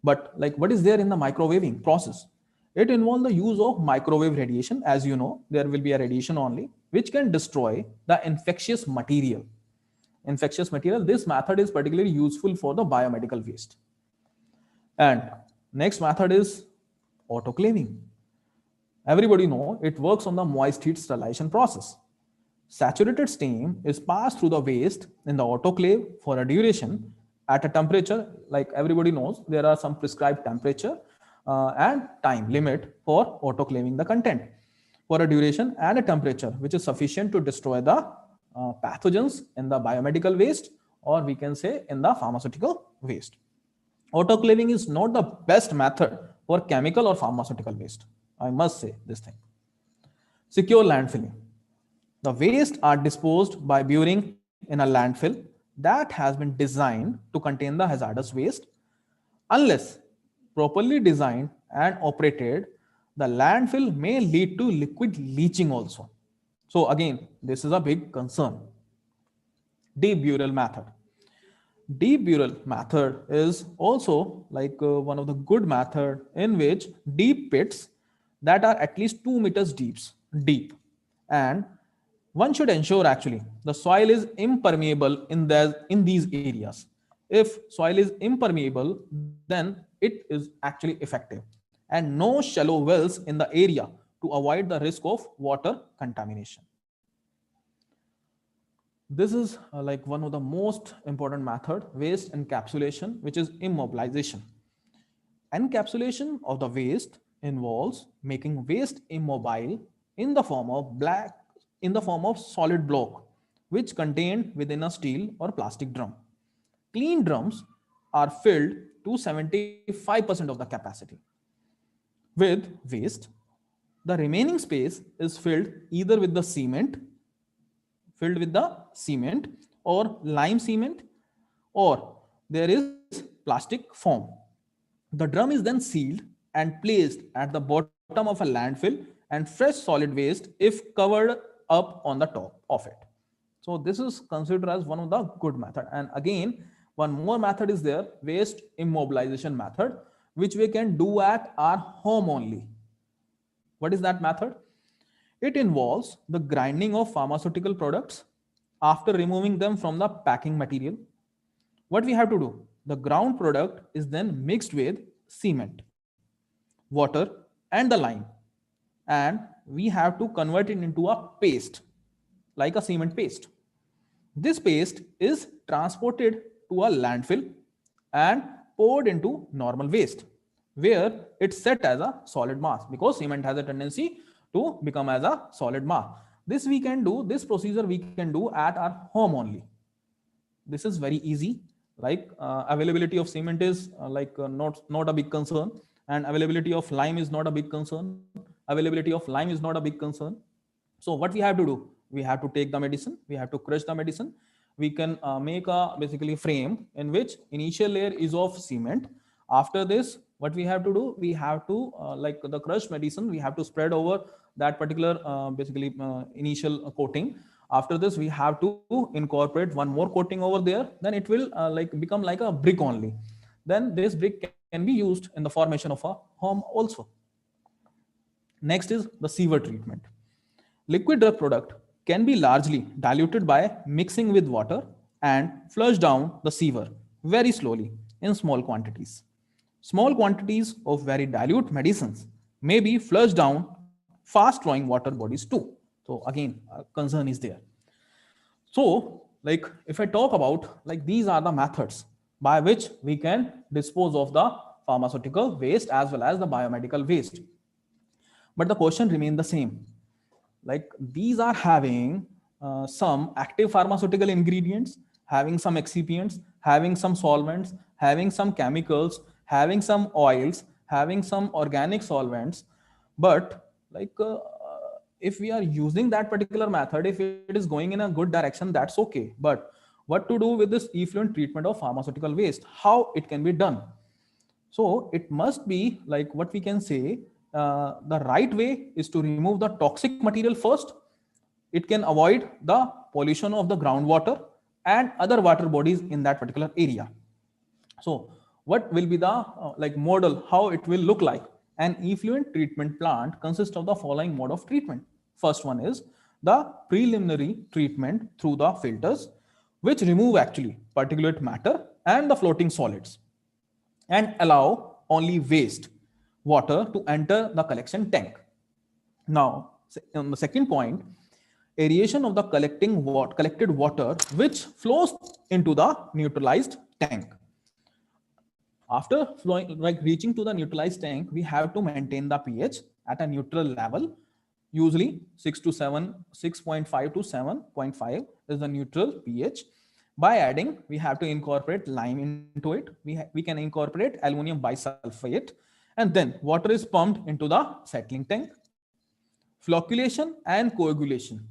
But like what is there in the microwaving process? It involves the use of microwave radiation. As you know, there will be a radiation only, which can destroy the infectious material. Infectious material, this method is particularly useful for the biomedical waste. And next method is autoclaving. Everybody know it works on the moist heat sterilization process. Saturated steam is passed through the waste in the autoclave for a duration at a temperature, like everybody knows, there are some prescribed temperature and time limit for autoclaving the content for a duration and a temperature which is sufficient to destroy the pathogens in the biomedical waste, or we can say in the pharmaceutical waste. Autoclaving is not the best method for chemical or pharmaceutical waste. I must say this thing. Secure landfilling. The waste are disposed by burying in a landfill that has been designed to contain the hazardous waste. Unless properly designed and operated, the landfill may lead to liquid leaching also. So again, this is a big concern. Deep burial method. Deep burial method is also one of the good method in which deep pits that are at least 2 meters deep, and one should ensure actually the soil is impermeable in these areas. If soil is impermeable, then it is actually effective, and no shallow wells in the area to avoid the risk of water contamination. This is one of the most important method, waste encapsulation, which is immobilization. Encapsulation of the waste involves making waste immobile in the form of solid block, which contained within a steel or plastic drum. Clean drums are filled to 75% of the capacity with waste. The remaining space is filled with the cement or lime cement, or there is plastic foam. The drum is then sealed and placed at the bottom of a landfill, and fresh solid waste if covered up on the top of it. So this is considered as one of the good method. And again, one more method is there, waste immobilization method, which we can do at our home only. What is that method? It involves the grinding of pharmaceutical products after removing them from the packing material. What we have to do? The ground product is then mixed with cement, water, and the lime, and we have to convert it into a paste, like a cement paste. This paste is transported to a landfill and poured into normal waste, where it's set as a solid mass because cement has a tendency to become as a solid mass. This procedure we can do at our home only. This is very easy. Like availability of cement is not a big concern, and availability of lime is not a big concern. Availability of lime is not a big concern. So what we have to do? We have to take the medicine, we have to crush the medicine. We can make a basically frame in which initial layer is of cement. After this, what we have to do? We have to like the crushed medicine, we have to spread over that particular initial coating. After this, we have to incorporate one more coating over there. Then it will like become like a brick only. Then this brick can be used in the formation of a home also. Next is the sewer treatment. Liquid drug product can be largely diluted by mixing with water and flushed down the sewer very slowly in small quantities. Small quantities of very dilute medicines may be flushed down fast flowing water bodies too. So again, concern is there. So, like if I talk about like these are the methods by which we can dispose of the pharmaceutical waste as well as the biomedical waste. But the question remains the same. Like these are having some active pharmaceutical ingredients, having some excipients, having some solvents, having some chemicals, having some oils, having some organic solvents. But if we are using that particular method, if it is going in a good direction, that's okay. But what to do with this effluent treatment of pharmaceutical waste? How it can be done? So it must be like what we can say, the right way is to remove the toxic material first. It can avoid the pollution of the groundwater and other water bodies in that particular area. So what will be the like model, how it will look like? An effluent treatment plant consists of the following mode of treatment. First one is the preliminary treatment through the filters, which remove actually particulate matter and the floating solids and allow only waste water to enter the collection tank. Now, on the second point, aeration of the collected water which flows into the neutralized tank. After flowing, like reaching to the neutralized tank, we have to maintain the pH at a neutral level. Usually 6 to 7, 6.5 to 7.5 is the neutral pH. By adding, we have to incorporate lime into it. We can incorporate aluminum bisulfate, and then water is pumped into the settling tank. Flocculation and coagulation.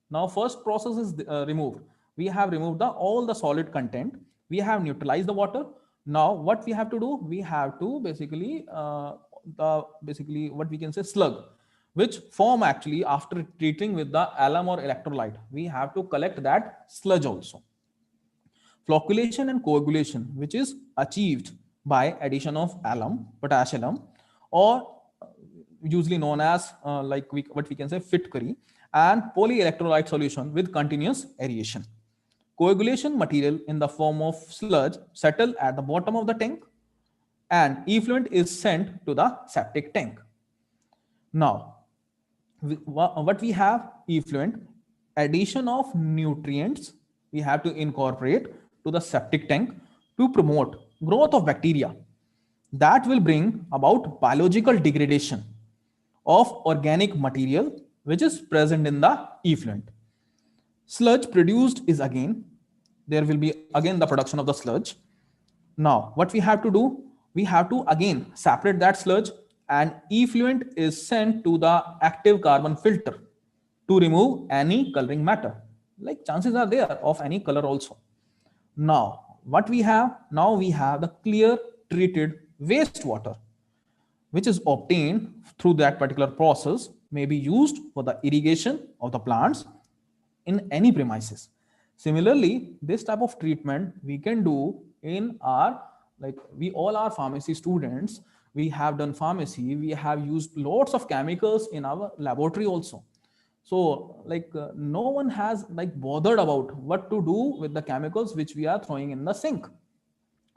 Now, first process is removed. We have removed all the solid content. We have neutralized the water. Now, what we have to do? We have to basically what we can say slug, which form actually after treating with the alum or electrolyte. We have to collect that sludge also. Flocculation and coagulation, which is achieved by addition of alum, potash alum, or usually known as what we can say fit curry, and polyelectrolyte solution with continuous aeration. Coagulation material in the form of sludge settle at the bottom of the tank, and effluent is sent to the septic tank. Now, what we have effluent, addition of nutrients we have to incorporate to the septic tank to promote growth of bacteria that will bring about biological degradation of organic material which is present in the effluent. Sludge produced is again, there will be again the production of the sludge. Now, what we have to do? We have to again separate that sludge, and effluent is sent to the active carbon filter to remove any coloring matter. Like chances are there of any color also. Now, what we have? Now we have the clear treated wastewater, which is obtained through that particular process, may be used for the irrigation of the plants in any premises. Similarly, this type of treatment we can do in our, like we all are pharmacy students, we have done pharmacy, we have used lots of chemicals in our laboratory also. So no one has like bothered about what to do with the chemicals which we are throwing in the sink.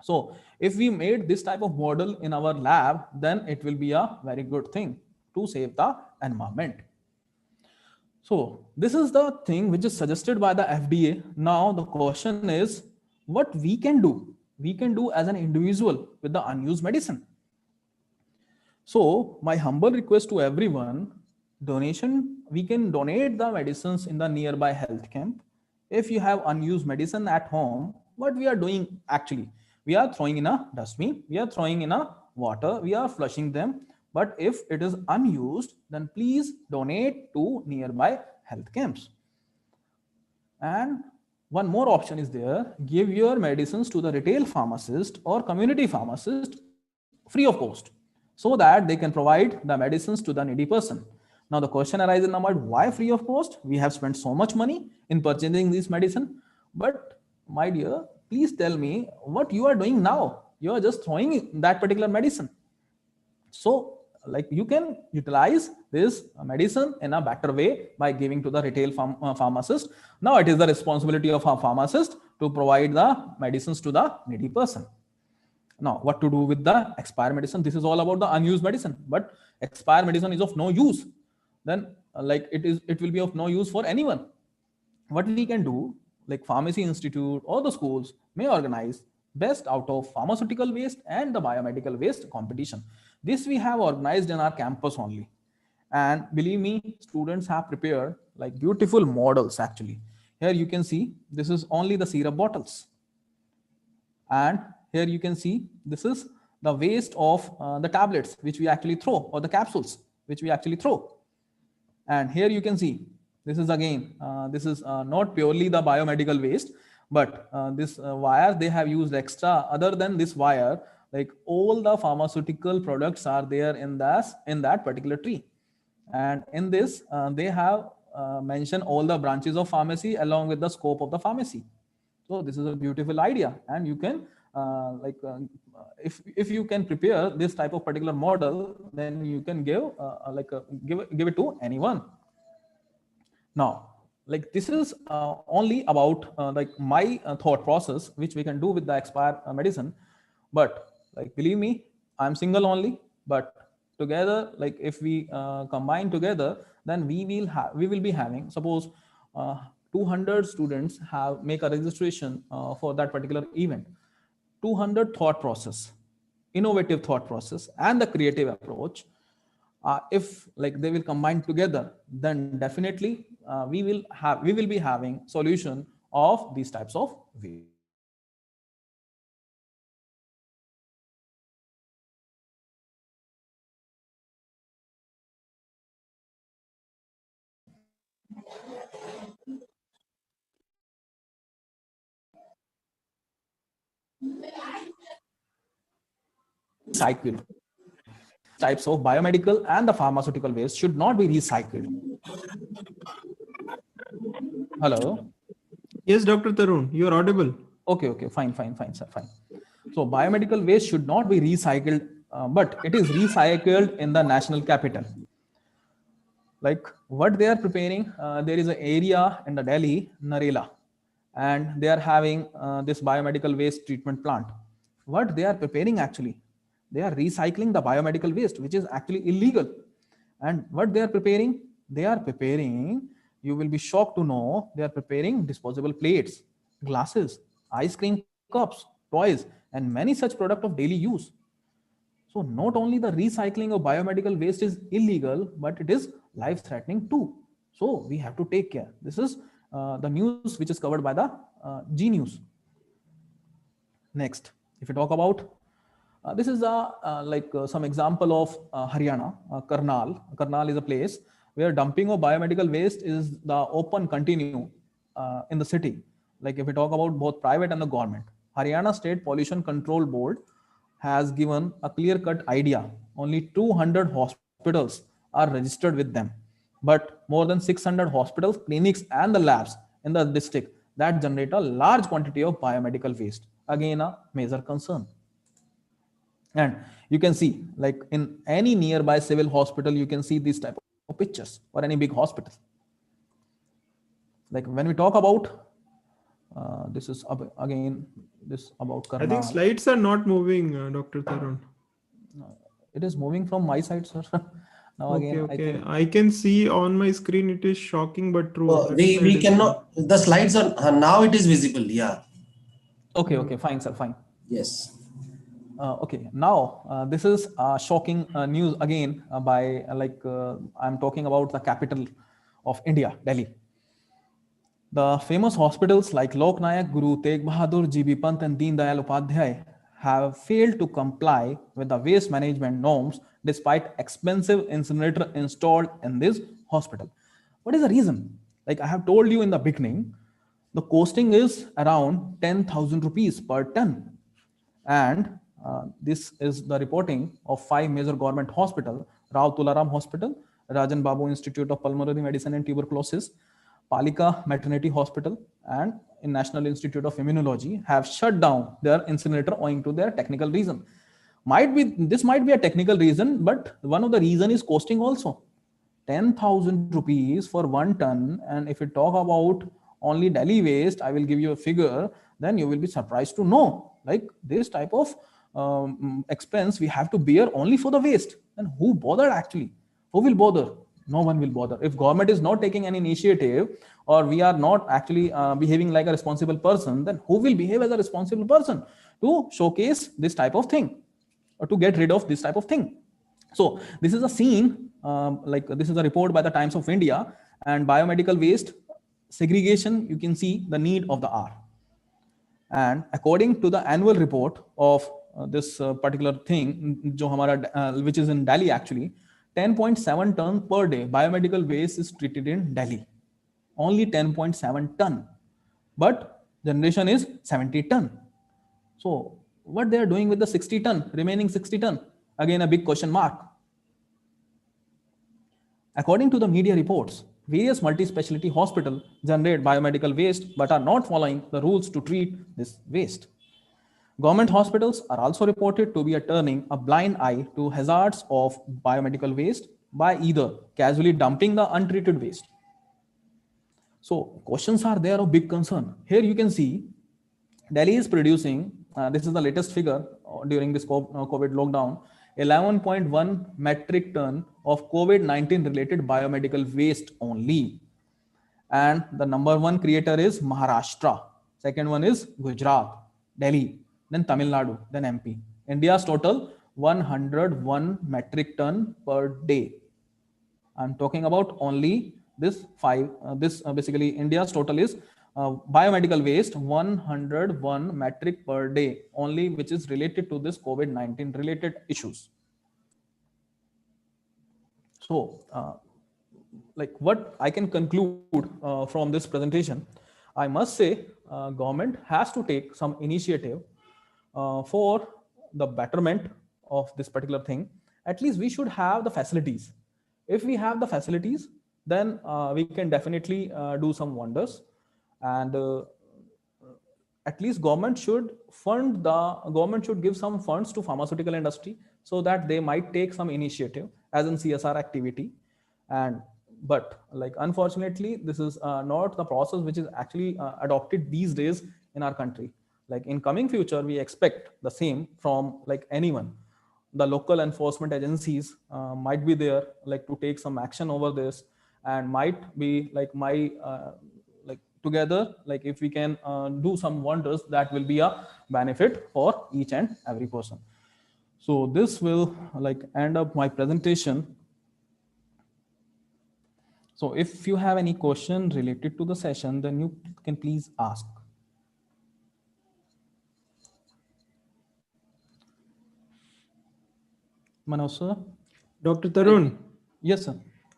So if we made this type of model in our lab, then it will be a very good thing to save the environment. So this is the thing which is suggested by the FDA. Now the question is what we can do. We can do as an individual with the unused medicine. So my humble request to everyone, donation, we can donate the medicines in the nearby health camp. If you have unused medicine at home, what we are doing actually? We are throwing in a dustbin, we are throwing in a water, we are flushing them. But if it is unused, then please donate to nearby health camps. And one more option is there, give your medicines to the retail pharmacist or community pharmacist free of cost, so that they can provide the medicines to the needy person. Now the question arises in the mind, why free of cost? We have spent so much money in purchasing this medicine. But my dear, please tell me what you are doing now. You are just throwing that particular medicine. So like you can utilize this medicine in a better way by giving to the retail pharmacist. Now it is the responsibility of a pharmacist to provide the medicines to the needy person. Now what to do with the expired medicine? This is all about the unused medicine, but expired medicine is of no use. Then it will be of no use for anyone. What we can do, like pharmacy institute or the schools may organize best out of pharmaceutical waste and the biomedical waste competition. This we have organized in our campus only. And believe me, students have prepared like beautiful models actually. Here you can see this is only the syrup bottles. And here you can see this is the waste of the tablets which we actually throw, or the capsules which we actually throw. And here you can see this is again this is not purely the biomedical waste, but this wire they have used extra. Other than this wire, like all the pharmaceutical products are there in that particular tree. And in this they have mentioned all the branches of pharmacy along with the scope of the pharmacy. So this is a beautiful idea, and you can if you can prepare this type of particular model, then you can give it to anyone. Now, like this is only about like my thought process, which we can do with the expired medicine. But like believe me, I'm single only. But together, like if we combine together, then we will be having, suppose 200 students have make a registration for that particular event. 200 thought process, innovative thought process, and the creative approach, if like they will combine together, then definitely we will be having solution of these types of waste. Cycle types of biomedical and the pharmaceutical waste should not be recycled. Hello. Yes, Dr. Tarun, you are audible. Okay, fine, sir, fine. So biomedical waste should not be recycled, but it is recycled in the national capital. Like what they are preparing, there is an area in the Delhi, Narela, and they are having this biomedical waste treatment plant. What they are preparing actually, they are recycling the biomedical waste, which is actually illegal. And what they are preparing, you will be shocked to know, they are preparing disposable plates, glasses, ice cream cups, toys, and many such products of daily use. So not only the recycling of biomedical waste is illegal, but it is life-threatening too. So we have to take care. This is the news which is covered by the G News. Next, if we talk about this is some example of Haryana, Karnal. Karnal is a place where dumping of biomedical waste is the open continue in the city. Like if we talk about both private and the government, Haryana State Pollution Control Board has given a clear-cut idea. Only 200 hospitals are registered with them, but more than 600 hospitals, clinics, and the labs in the district that generate a large quantity of biomedical waste. Again, a major concern. And you can see, like in any nearby civil hospital, you can see these type of pictures, or any big hospital. Like when we talk about this is again this about I think Karnal. slides are not moving, Dr. Tarun. It is moving from my side, sir. Now Okay, again, I okay. think. I can see on my screen it is shocking but true. So Left side we is showing. cannot, the slides are now it is visible. Yeah. Okay, okay, fine, sir, fine. Yes. Okay, now this is shocking news again by I'm talking about the capital of India, Delhi. The famous hospitals like Lok Nayak, Guru Tegh Bahadur, GB Pant, and Deen Dayal Upadhyay have failed to comply with the waste management norms despite expensive incinerator installed in this hospital. What is the reason? Like I have told you in the beginning, the costing is around 10,000 rupees per ton. And this is the reporting of five major government hospital: Rao Tularam Hospital, Rajan Babu Institute of Pulmonary Medicine and Tuberculosis, Palika Maternity Hospital, and in National Institute of Immunology have shut down their incinerator owing to their technical reason. Might be a technical reason, but one of the reason is costing also. 10,000 rupees for 1 ton. And if we talk about only Delhi waste, I will give you a figure, then you will be surprised to know like this type of expense we have to bear only for the waste. And who bothered actually? Who will bother? No one will bother. If government is not taking any initiative, or we are not actually behaving like a responsible person, then who will behave as a responsible person to showcase this type of thing, or to get rid of this type of thing? So this is a scene, like this is a report by the Times of India. And biomedical waste segregation, you can see the need of the hour. And according to the annual report of this particular thing, which is in Delhi actually, 10.7 ton per day biomedical waste is treated in Delhi. Only 10.7 ton, but generation is 70 ton. So what they are doing with the 60 ton, remaining 60 ton? Again, a big question mark. According to the media reports, various multi-specialty hospitals generate biomedical waste but are not following the rules to treat this waste. Government hospitals are also reported to be turning a blind eye to hazards of biomedical waste by either casually dumping the untreated waste. So questions are there of big concern. Here you can see Delhi is producing, this is the latest figure during this COVID lockdown, 11.1 metric ton of COVID-19 related biomedical waste only. And the number one creator is Maharashtra. Second one is Gujarat, Delhi, then Tamil Nadu, then MP. India's total 101 metric ton per day. I'm talking about only this five. Basically India's total is biomedical waste 101 metric per day only, which is related to this COVID-19 related issues. So, like what I can conclude from this presentation, I must say government has to take some initiative for the betterment of this particular thing. At least we should have the facilities. If we have the facilities, then we can definitely do some wonders. And at least government should give some funds to pharmaceutical industry so that they might take some initiative as in CSR activity. And but like unfortunately this is not the process which is actually adopted these days in our country. Like in coming future we expect the same from like anyone. The local enforcement agencies might be there like to take some action over this, and might be like my like together, like if we can do some wonders, that will be a benefit for each and every person. So this will like end up my presentation. So if you have any question related to the session, then you can please ask. Manoj sir? Dr. Tarun, Yes sir.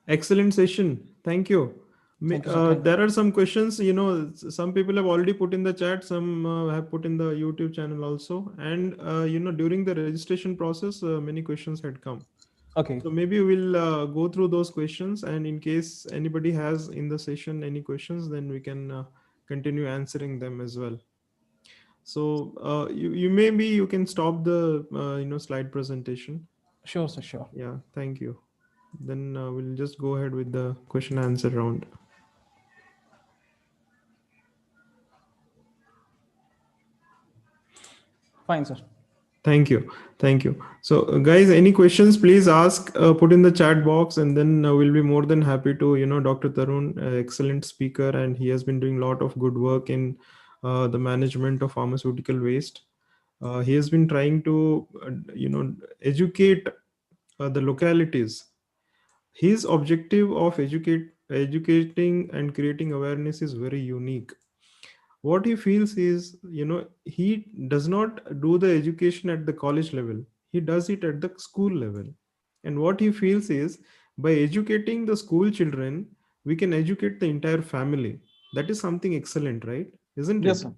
excellent session. Thank you. Thank you sir. Thank you. There are some questions, some people have already put in the chat, some have put in the YouTube channel also. And, during the registration process, many questions had come. Okay. So maybe we'll go through those questions. And in case anybody has in the session any questions, then we can continue answering them as well. So you maybe you can stop the slide presentation. Sure, sir, sure. Yeah, thank you. Then we'll just go ahead with the question answer round. Fine, sir. Thank you. Thank you. So, guys, any questions, please ask, put in the chat box, and then we'll be more than happy to, Dr. Tarun, excellent speaker, and he has been doing a lot of good work in the management of pharmaceutical waste. He has been trying to, educate the localities. His objective of educating and creating awareness is very unique. What he feels is, he does not do the education at the college level, he does it at the school level. And what he feels is, by educating the school children, we can educate the entire family. That is something excellent, right? Isn't Yes, it? sir.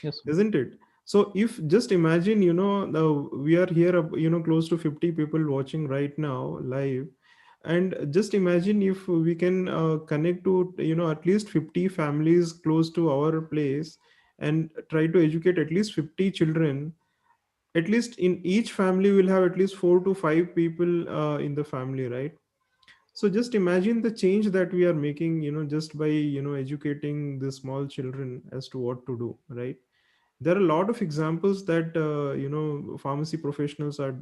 Yes, sir. Isn't it? So if just imagine, we are here, close to 50 people watching right now live, and just imagine if we can connect to, at least 50 families close to our place, and try to educate at least 50 children. At least in each family will have at least 4 to 5 people in the family, right? So just imagine the change that we are making, just by, educating the small children as to what to do, right? There are a lot of examples that pharmacy professionals are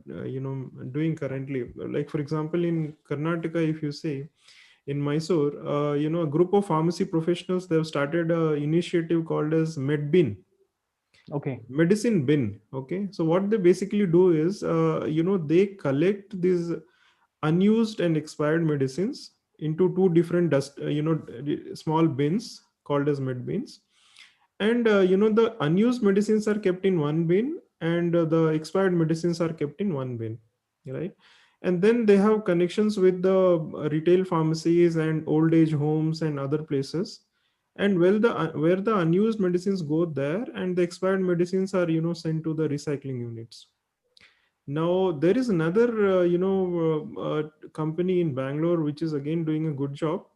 doing currently. Like, for example, in Karnataka, if you say, in Mysore, a group of pharmacy professionals, they have started a initiative called as medbin, Okay. medicine bin. Okay, so what they basically do is, they collect these unused and expired medicines into two different small bins called as med bins. And the unused medicines are kept in one bin, and the expired medicines are kept in one bin, right? And then they have connections with the retail pharmacies and old age homes and other places. And well, the where the unused medicines go there, and the expired medicines are, sent to the recycling units. Now there is another company in Bangalore which is again doing a good job.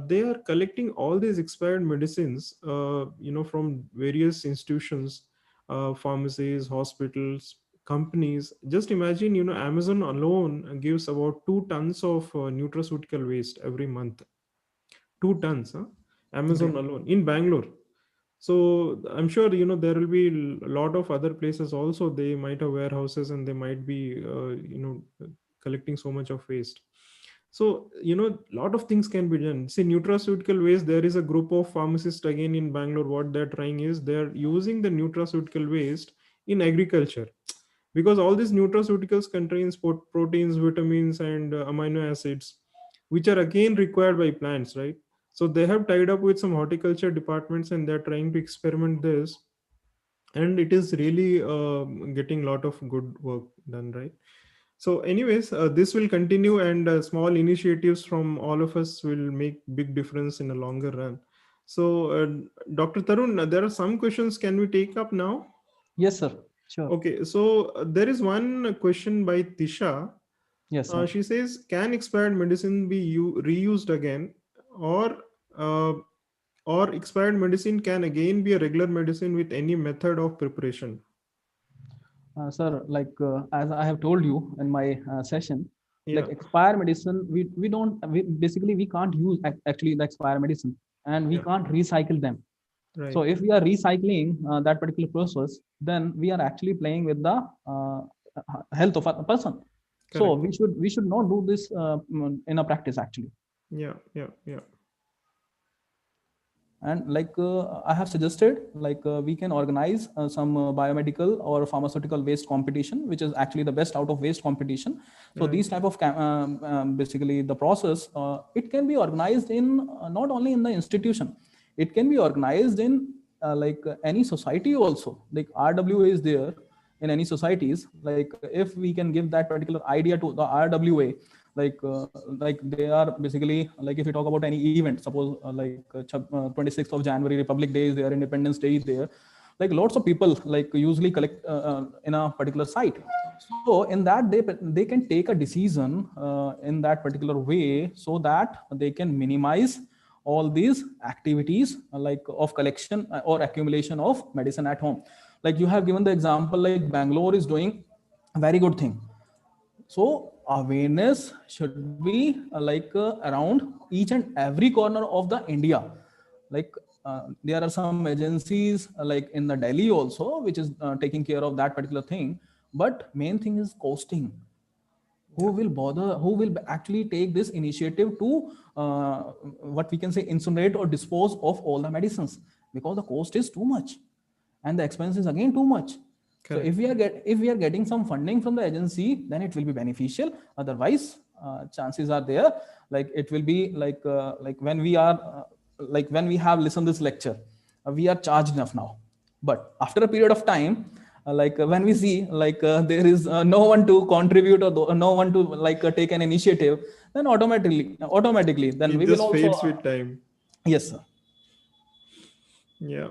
They are collecting all these expired medicines, from various institutions, pharmacies, hospitals, companies. Just imagine, Amazon alone gives about 2 tons of nutraceutical waste every month. 2 tons, huh? Amazon Okay. alone in Bangalore. So I'm sure, there will be a lot of other places also. They might have warehouses, and they might be collecting so much of waste. So, a lot of things can be done. See, nutraceutical waste, there is a group of pharmacists again in Bangalore. What they're trying is, they're using the nutraceutical waste in agriculture, because all these nutraceuticals contains proteins, vitamins, and amino acids, which are again required by plants, right? So they have tied up with some horticulture departments, and they're trying to experiment this, and it is really getting a lot of good work done, right? So anyways, this will continue, and small initiatives from all of us will make big difference in a longer run. So Dr. Tarun, there are some questions, can we take up now? Yes, sir. Sure. Okay, so there is one question by Tisha. Yes, sir. She says, can expired medicine be reused again, or uh, expired medicine can again be a regular medicine with any method of preparation? Sir, like as I have told you in my session, Yeah, like expire medicine, we don't we, basically we can't use actually the expire medicine, and we yeah, can't recycle them. So right, if we are recycling that particular process, then we are actually playing with the health of a person. So correct. we should not do this in a practice actually. Yeah, yeah, yeah, And like I have suggested, like we can organize some biomedical or pharmaceutical waste competition, which is actually the best out of waste competition. So right, these type of basically the process, it can be organized in not only in the institution, it can be organized in like any society also. Like RWA is there in any societies. Like if we can give that particular idea to the RWA, like they are basically, like if you talk about any event, suppose 26th of January, Republic Day is there, Independence Day is there, like lots of people like usually collect in a particular site. So in that they can take a decision in that particular way, so that they can minimize all these activities like of collection or accumulation of medicine at home. Like you have given the example, like Bangalore is doing a very good thing. So awareness should be around each and every corner of the India. Like there are some agencies like in the Delhi also, which is taking care of that particular thing. But main thing is costing. Who Yeah, will bother, who will actually take this initiative to what we can say incinerate or dispose of all the medicines, because the cost is too much and the expense is again too much. So correct. if we are getting some funding from the agency, then it will be beneficial. Otherwise chances are there, like it will be like when we are like when we have listened this lecture, we are charged enough now. But after a period of time, when we see there is no one to contribute, or no one to take an initiative, then automatically then It we will just also fades with time. yes sir. Yeah.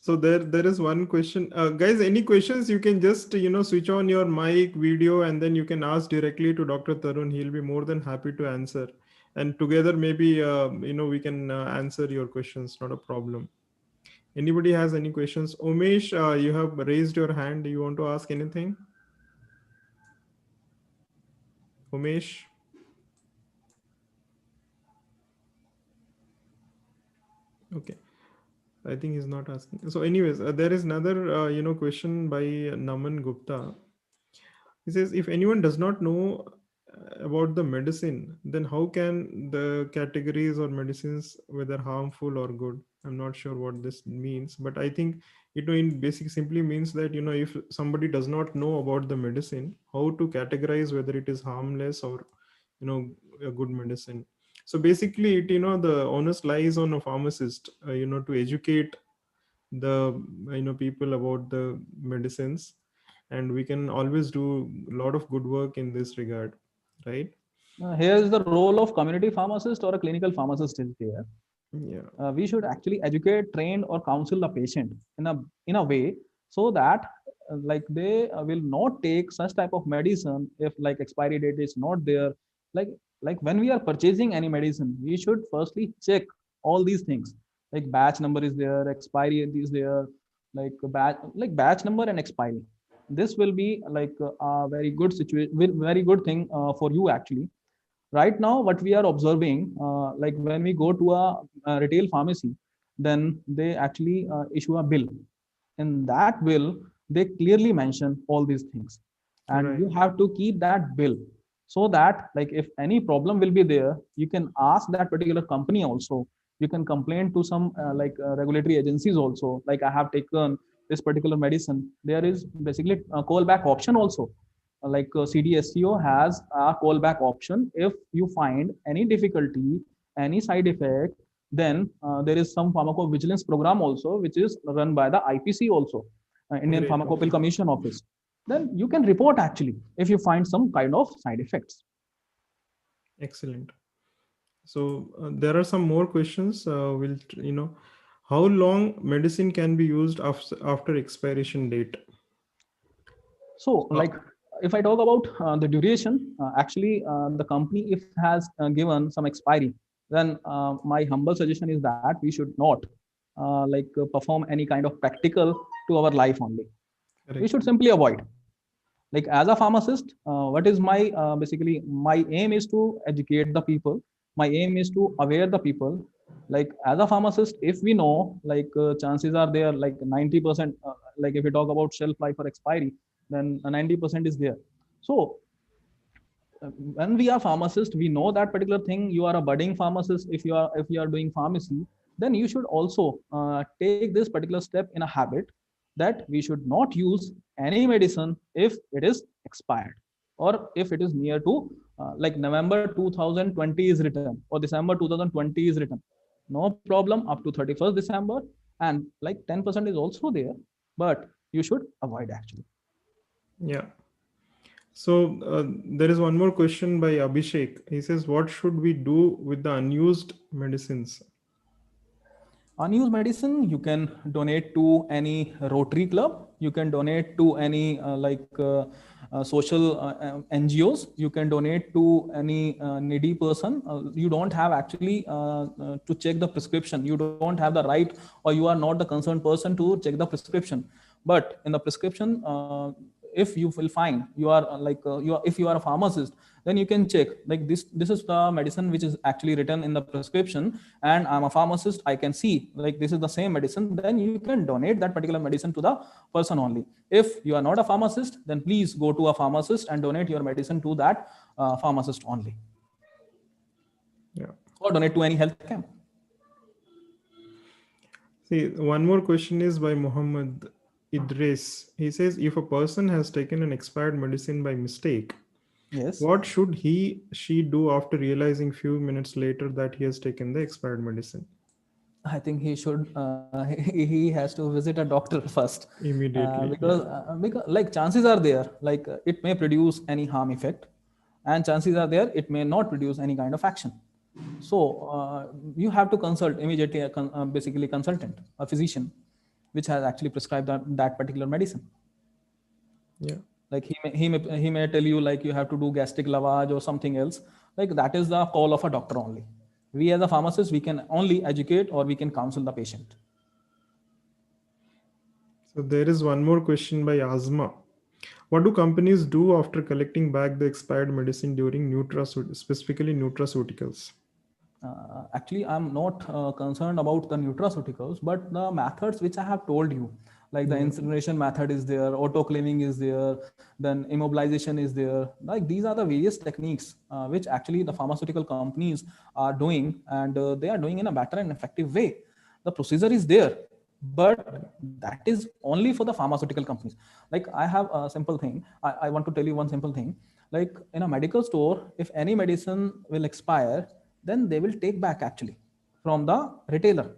So there is one question, guys. Any questions? You can just switch on your mic, video, and then you can ask directly to Dr. Tarun. He'll be more than happy to answer. And together, maybe we can answer your questions. Not a problem. Anybody has any questions? Umesh, you have raised your hand. Do you want to ask anything? Umesh? Okay. I think he's not asking. So, anyways, there is another question by Naman Gupta. He says, if anyone does not know about the medicine, then how can the categories or medicines whether harmful or good? I'm not sure what this means, but I think in basic simply means that if somebody does not know about the medicine, how to categorize whether it is harmless or you know a good medicine. So basically, the onus lies on a pharmacist, to educate the people about the medicines, and we can always do a lot of good work in this regard, right? Here is the role of community pharmacist or a clinical pharmacist is here. Yeah, We should actually educate, train, or counsel the patient in a way so that they will not take such type of medicine if like expiry date is not there. Like when we are purchasing any medicine, we should firstly check all these things. Like batch number is there, expiry is there, batch number and expiry. This will be a very good situation, very good thing for you actually. Right now what we are observing, like when we go to a retail pharmacy, then they actually issue a bill. In that bill they clearly mention all these things, and right. you have to keep that bill, so that like if any problem will be there, you can ask that particular company also. You can complain to some regulatory agencies also, like I have taken this particular medicine. There is basically a callback option also. CDSCO has a callback option. If you find any difficulty, any side effect, then there is some pharmacovigilance program also, which is run by the IPC also, Indian Great. Pharmacopoeia Commission Office. Then you can report actually if you find some kind of side effects. Excellent. So there are some more questions. How long medicine can be used after expiration date? So, Uh, like, if I talk about the duration, actually, the company if has given some expiry, then my humble suggestion is that we should not perform any kind of practical to our life only. We Correct. should simply avoid. Like as a pharmacist, what is my basically my aim is to educate the people. My aim is to aware the people. Like as a pharmacist, if we know chances are there like 90%, like if we talk about shelf life or expiry, then 90% is there. So when we are pharmacists, we know that particular thing. You are a budding pharmacist. If you are doing pharmacy, then you should also take this particular step in a habit, that we should not use any medicine if it is expired, or if it is near to like November 2020 is written or December 2020 is written. No problem up to 31st December, and like 10% is also there, but you should avoid actually. Yeah. So there is one more question by Abhishek. He says, what should we do with the unused medicines? Unused medicine, you can donate to any Rotary Club. You can donate to any social NGOs. You can donate to any needy person. You don't have actually to check the prescription. You don't have the right, or you are not the concerned person to check the prescription. But in the prescription, if you will find you are if you are a pharmacist, then you can check like this is the medicine which is actually written in the prescription, and I'm a pharmacist, I can see like this is the same medicine, then you can donate that particular medicine to the person only. If you are not a pharmacist, then please go to a pharmacist and donate your medicine to that pharmacist only, Yeah. or donate to any health camp. See, one more question is by Muhammad Idris. He says, if a person has taken an expired medicine by mistake, Yes. what should she do after realizing few minutes later that he has taken the expired medicine? I think he should. He has to visit a doctor first, Immediately, yeah. because like chances are there, like it may produce any harm effect, and chances are there it may not produce any kind of action. So you have to consult immediately basically consultant, a physician, which has actually prescribed that particular medicine. Yeah. Like he may tell you like you have to do gastric lavage or something else. Like that is the call of a doctor only. We as a pharmacist, we can only educate or we can counsel the patient. So there is one more question by Azma. What do companies do after collecting back the expired medicine during specifically nutraceuticals? Actually, I'm not concerned about the nutraceuticals, but the methods which I have told you, like the Yeah. incineration method is there, auto cleaning is there, then immobilization is there. Like these are the various techniques which actually the pharmaceutical companies are doing, and they are doing in a better and effective way. The procedure is there, but that is only for the pharmaceutical companies. Like I have a simple thing. I want to tell you one simple thing. Like in a medical store, if any medicine will expire, then they will take back actually from the retailer.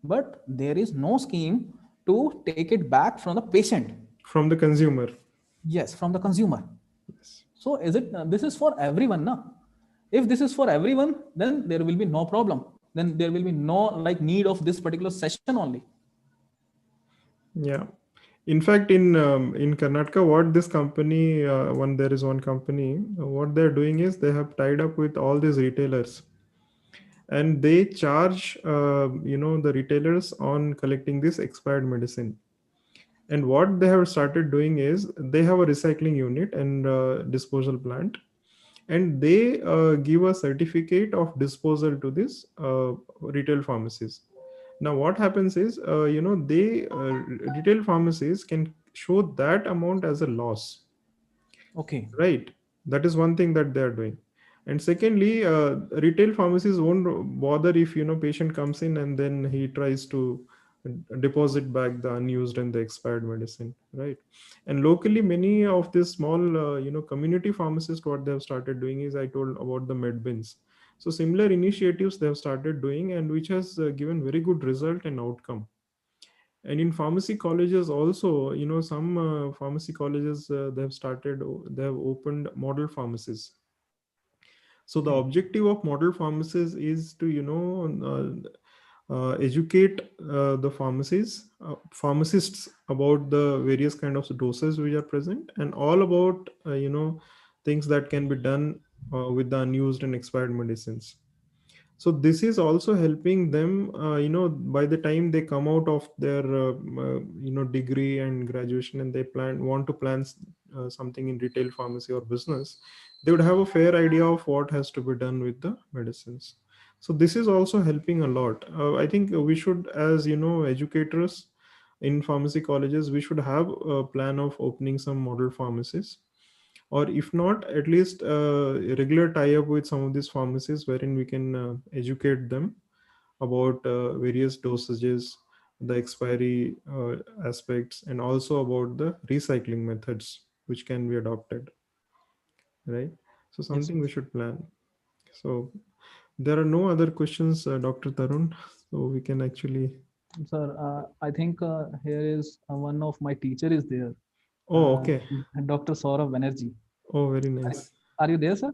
But there is no scheme to take it back from the patient. From the consumer. Yes, from the consumer. Yes. So is it this is for everyone now? If this is for everyone, then there will be no problem. Then there will be no like need of this particular session only. Yeah. In fact, in Karnataka, what this company, one there is one company, what they're doing is they have tied up with all these retailers, and they charge the retailers on collecting this expired medicine. And what they have started doing is they have a recycling unit and disposal plant, and they give a certificate of disposal to this retail pharmacies. Now what happens is they retail pharmacies can show that amount as a loss, Okay. right? That is one thing that they are doing. And secondly, retail pharmacies won't bother if patient comes in and then he tries to deposit back the unused and the expired medicine, right? And locally, many of these small community pharmacists, what they have started doing is, I told about the med bins. So similar initiatives they have started doing, and which has given very good result and outcome. And in pharmacy colleges also, some pharmacy colleges, they have opened model pharmacies. So the Okay. objective of model pharmacies is to educate the pharmacists about the various kind of doses which are present, and all about things that can be done with the unused and expired medicines. So this is also helping them by the time they come out of their degree and graduation, and they want to plan something in retail pharmacy or business, they would have a fair idea of what has to be done with the medicines. So this is also helping a lot. I think we should, as educators in pharmacy colleges, we should have a plan of opening some model pharmacies, or if not, at least a regular tie up with some of these pharmacies wherein we can educate them about various dosages, the expiry aspects, and also about the recycling methods which can be adopted, right? So Yes. something we should plan. So there are no other questions, Dr. Tarun, so we can actually. Sir, I think here is one of my teacher is there, Oh, uh, okay. Dr. Saurav Banerjee. Oh, very Are, nice. are you there, sir?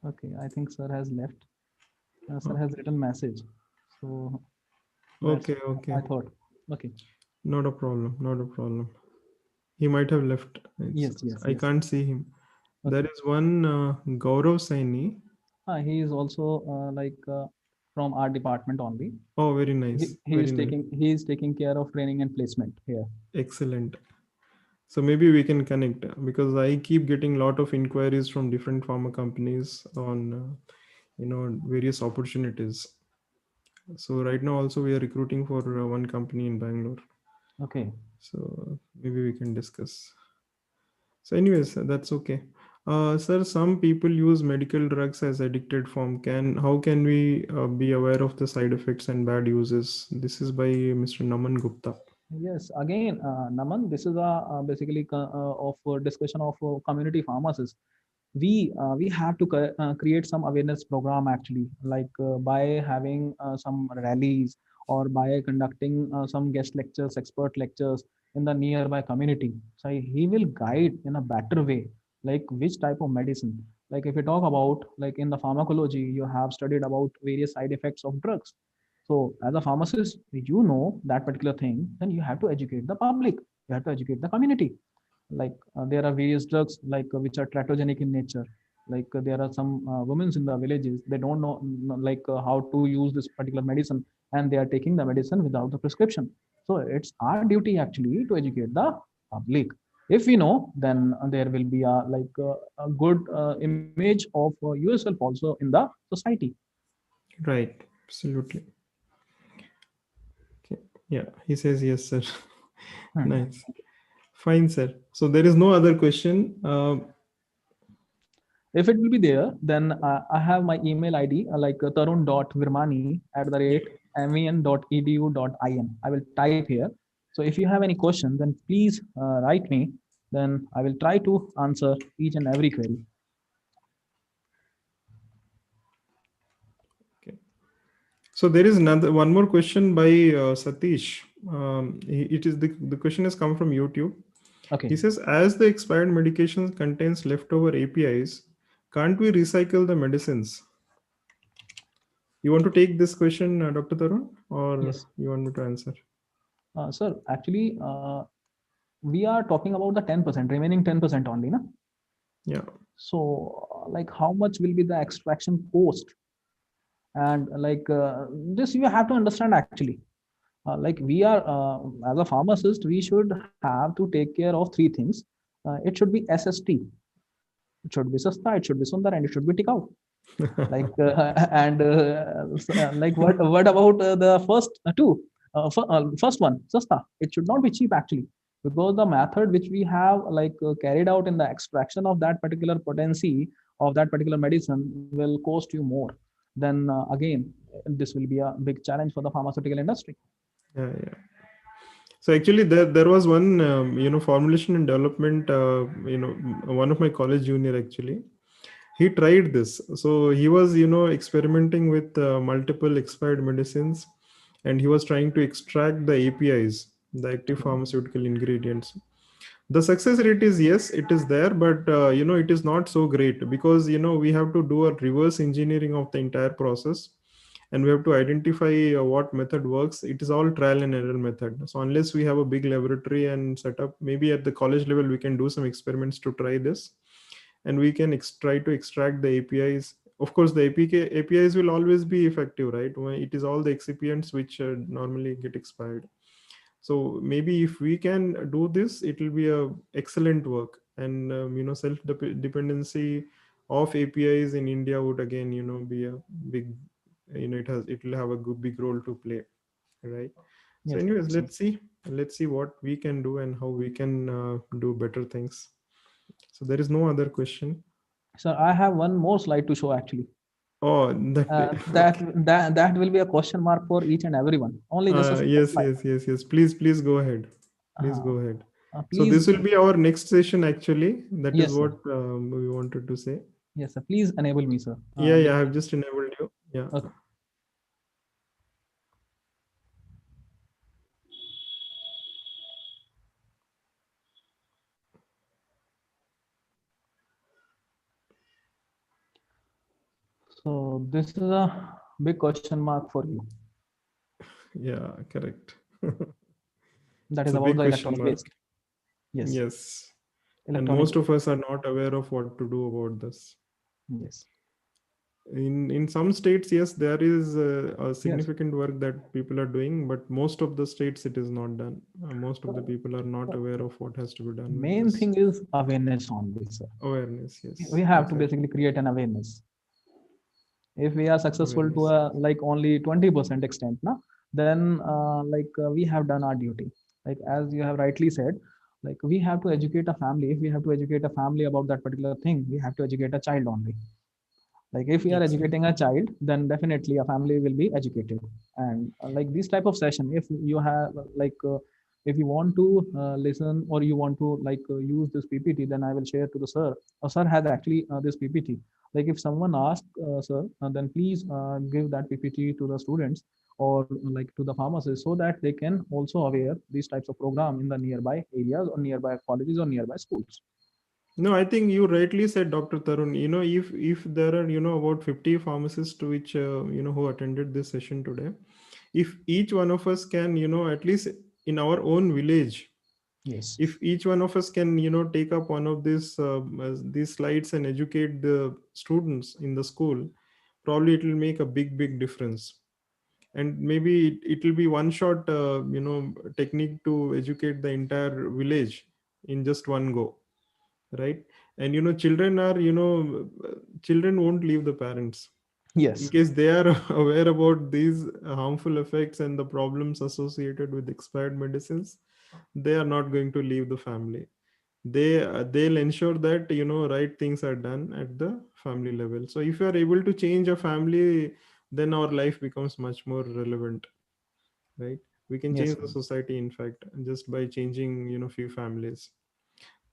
Okay, I think sir has left. Sir has Okay, written message. So that's okay, I okay. thought. Okay. Not a problem, not a problem. He might have left. Yes, yes, I yes. can't see him. There Okay. is one Gaurav Saini. He is also like from our department only. Oh, very He, nice. he Very is nice. taking he is taking care of training and placement here. Excellent. So maybe we can connect because I keep getting a lot of inquiries from different pharma companies on, various opportunities. So right now also we are recruiting for one company in Bangalore. Okay. So maybe we can discuss. So anyways, that's okay. Sir, some people use medical drugs as addicted form. How can we be aware of the side effects and bad uses? This is by Mr. Naman Gupta. Yes, again, Naman, this is a basically of discussion of community pharmacists. We have to create some awareness program actually, like by having some rallies or by conducting some guest lectures, expert lectures in the nearby community. So he will guide in a better way, like which type of medicine. Like if you talk about like in the pharmacology, you have studied about various side effects of drugs. So as a pharmacist, you know that particular thing, then you have to educate the public. You have to educate the community. Like there are various drugs like which are teratogenic in nature. Like there are some women in the villages, they don't know like how to use this particular medicine, and they are taking the medicine without the prescription. So it's our duty actually to educate the public. If we know, then there will be a good image of yourself also in the society. Right. Absolutely. Okay. Yeah. He says yes, sir. Hmm. Nice. Fine, sir. So there is no other question. If it will be there, then I have my email ID like tarun.virmani at the rate men.edu.in. I will type here. So if you have any questions, then please write me. Then I will try to answer each and every query. Okay. So there is another one more question by Satish. It is the question has come from YouTube. Okay. He says, as the expired medication contains leftover APIs, can't we recycle the medicines? You want to take this question, Dr. Tarun, or Yes. you want me to answer? Sir, actually, we are talking about the 10%, remaining 10% only. Na? Yeah. So, like, how much will be the extraction cost? And like this, you have to understand actually. Like we are as a pharmacist, we should have to take care of three things. It should be SST, it should be Sasta, it should be Sundar, and it should be Tikau. Like and like what about the first one, Sasta? It should not be cheap actually, because the method which we have like carried out in the extraction of that particular potency of that particular medicine will cost you more. Then again, this will be a big challenge for the pharmaceutical industry. Yeah, yeah. So actually, there was one formulation and development. One of my college junior actually, he tried this. So he was experimenting with multiple expired medicines, and he was trying to extract the APIs, the active Okay. pharmaceutical ingredients. The success rate is, yes, it is there, but it is not so great because we have to do a reverse engineering of the entire process, and we have to identify what method works. It is all trial and error method. So unless we have a big laboratory and setup, maybe at the college level we can do some experiments to try this, and we can try to extract the APIs. Of course, the APIs will always be effective, right? It is all the excipients which normally get expired. So maybe if we can do this, it will be a excellent work. And self dependency of APIs in India would again be a big, it will have a good big role to play, right? So Yes, anyways, sir. let's see what we can do and how we can do better things. So there is no other question. Sir, I have one more slide to show actually. Oh, that way. That Okay. that will be a question mark for each and everyone. Only just a single Yes, slide. yes, yes, yes. Please go ahead. Please Uh, go ahead. So Please, this will be our next session actually. That is yes, sir. what we wanted to say. Yes, sir. Please enable me, sir. Yeah, yeah, I have just enabled you. Yeah. Okay. So this is a big question mark for you. Yeah, correct. That It's is a about big the question electronic mark. waste. Yes, Yes. And electronic most waste. of us are not aware of what to do about this. Yes. In some states, yes, there is a Yes. significant work that people are doing, but most of the states it is not done. Most of the people are not So aware of what has to be done with main this thing is awareness only, sir. awareness. We Yes, have to exactly. basically create an awareness. If we are successful to Awareness. a like only 20% extent now, then we have done our duty. Like as you have rightly said, like we have to educate a family. If we have to educate a family about that particular thing, we have to educate a child only. Like if we are educating Exactly. a child, then definitely a family will be educated. And like this type of session, if you have if you want to listen or you want to use this ppt, then I will share to the sir. Sir has actually this ppt. Like if someone asks sir, then please give that ppt to the students or like to the pharmacists, so that they can also aware these types of program in the nearby areas or nearby colleges or nearby schools. No, I think you rightly said, Dr. Tarun. If there are about 50 pharmacists which who attended this session today, if each one of us can at least in our own village, Yes. if each one of us can take up one of these slides and educate the students in the school, probably it will make a big difference. And maybe it will be one shot technique to educate the entire village in just one go, right? And children are children won't leave the parents in Yes. case they are aware about these harmful effects and the problems associated with expired medicines. They are not going to leave the family. They'll ensure that right things are done at the family level. So if you are able to change a family, then our life becomes much more relevant, right? We can Yes, change sir. the society, in fact, just by changing few families.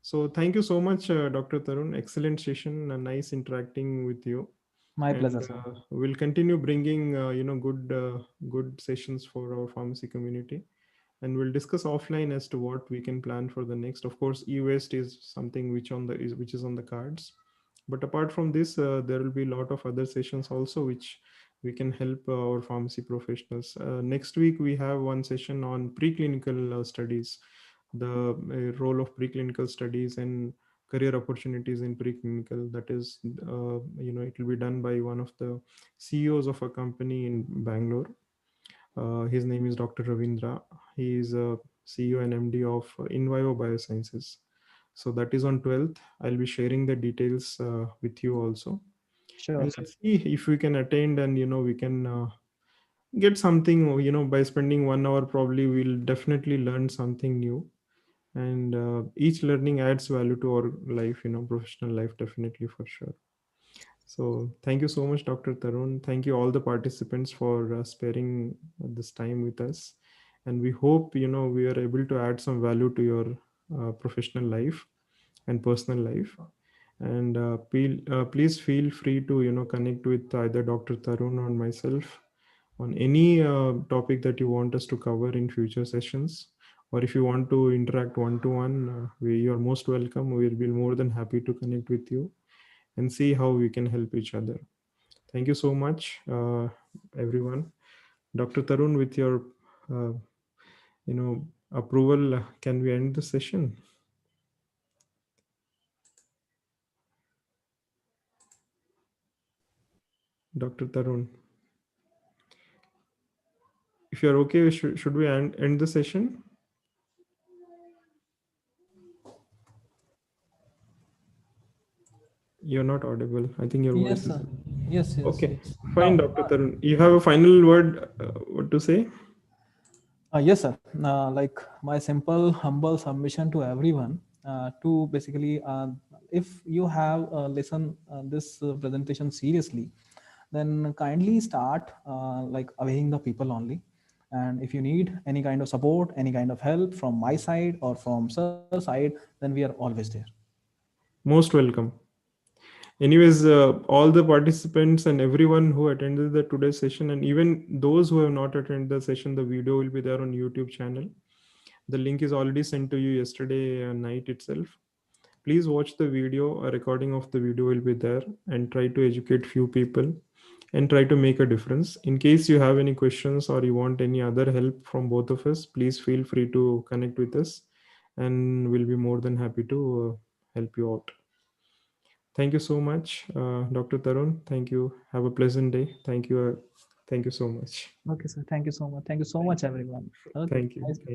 So thank you so much, Dr. Tarun. Excellent session. Nice interacting with you. My And pleasure, sir. we'll continue bringing good sessions for our pharmacy community. And we'll discuss offline as to what we can plan for the next. Of course, e-waste is something which is on the cards. But apart from this, there will be a lot of other sessions also which we can help our pharmacy professionals. Next week we have one session on preclinical studies, the role of preclinical studies and career opportunities in preclinical. That is, it will be done by one of the CEOs of a company in Bangalore. His name is Dr. Ravindra. He is a CEO and MD of InVivo Biosciences. So that is on 12th. I'll be sharing the details with you also. Sure, And sir. let's see if we can attend and we can get something. By spending 1 hour, probably we'll definitely learn something new. And each learning adds value to our life, professional life, definitely for sure. So thank you so much, Dr. Tarun. Thank you all the participants for sparing this time with us. And we hope, we are able to add some value to your professional life and personal life. And please feel free to, connect with either Dr. Tarun or myself on any topic that you want us to cover in future sessions. Or if you want to interact one to one, you are most welcome. We'll be more than happy to connect with you and see how we can help each other. Thank you so much, everyone. Dr. Tarun, with your uh, approval, can we end the session? Dr. Tarun, if you're okay, should we end the session? You're not audible. I think your Yes, voice sir. is Yes, yes, okay. yes. Fine, Now, Dr. Tarun. You have a final word what to say? yes, sir. Like my simple, humble submission to everyone to basically, if you have listened this presentation seriously, then kindly start awaiting the people only. And if you need any kind of support, any kind of help from my side or from sir side, then we are always there. Most welcome. Anyways, all the participants and everyone who attended the today's session, and even those who have not attended the session, the video will be there on YouTube channel. The link is already sent to you yesterday night itself. Please watch the video. A recording of the video will be there, and try to educate few people and try to make a difference. In case you have any questions or you want any other help from both of us, please feel free to connect with us, and we'll be more than happy to help you out. Thank you so much, Dr. Tarun. Thank you. Have a pleasant day. Thank you. Thank you so much. Okay, sir. Thank you so much. Thank you so Thank much, everyone. Okay. thank you. Nice Thank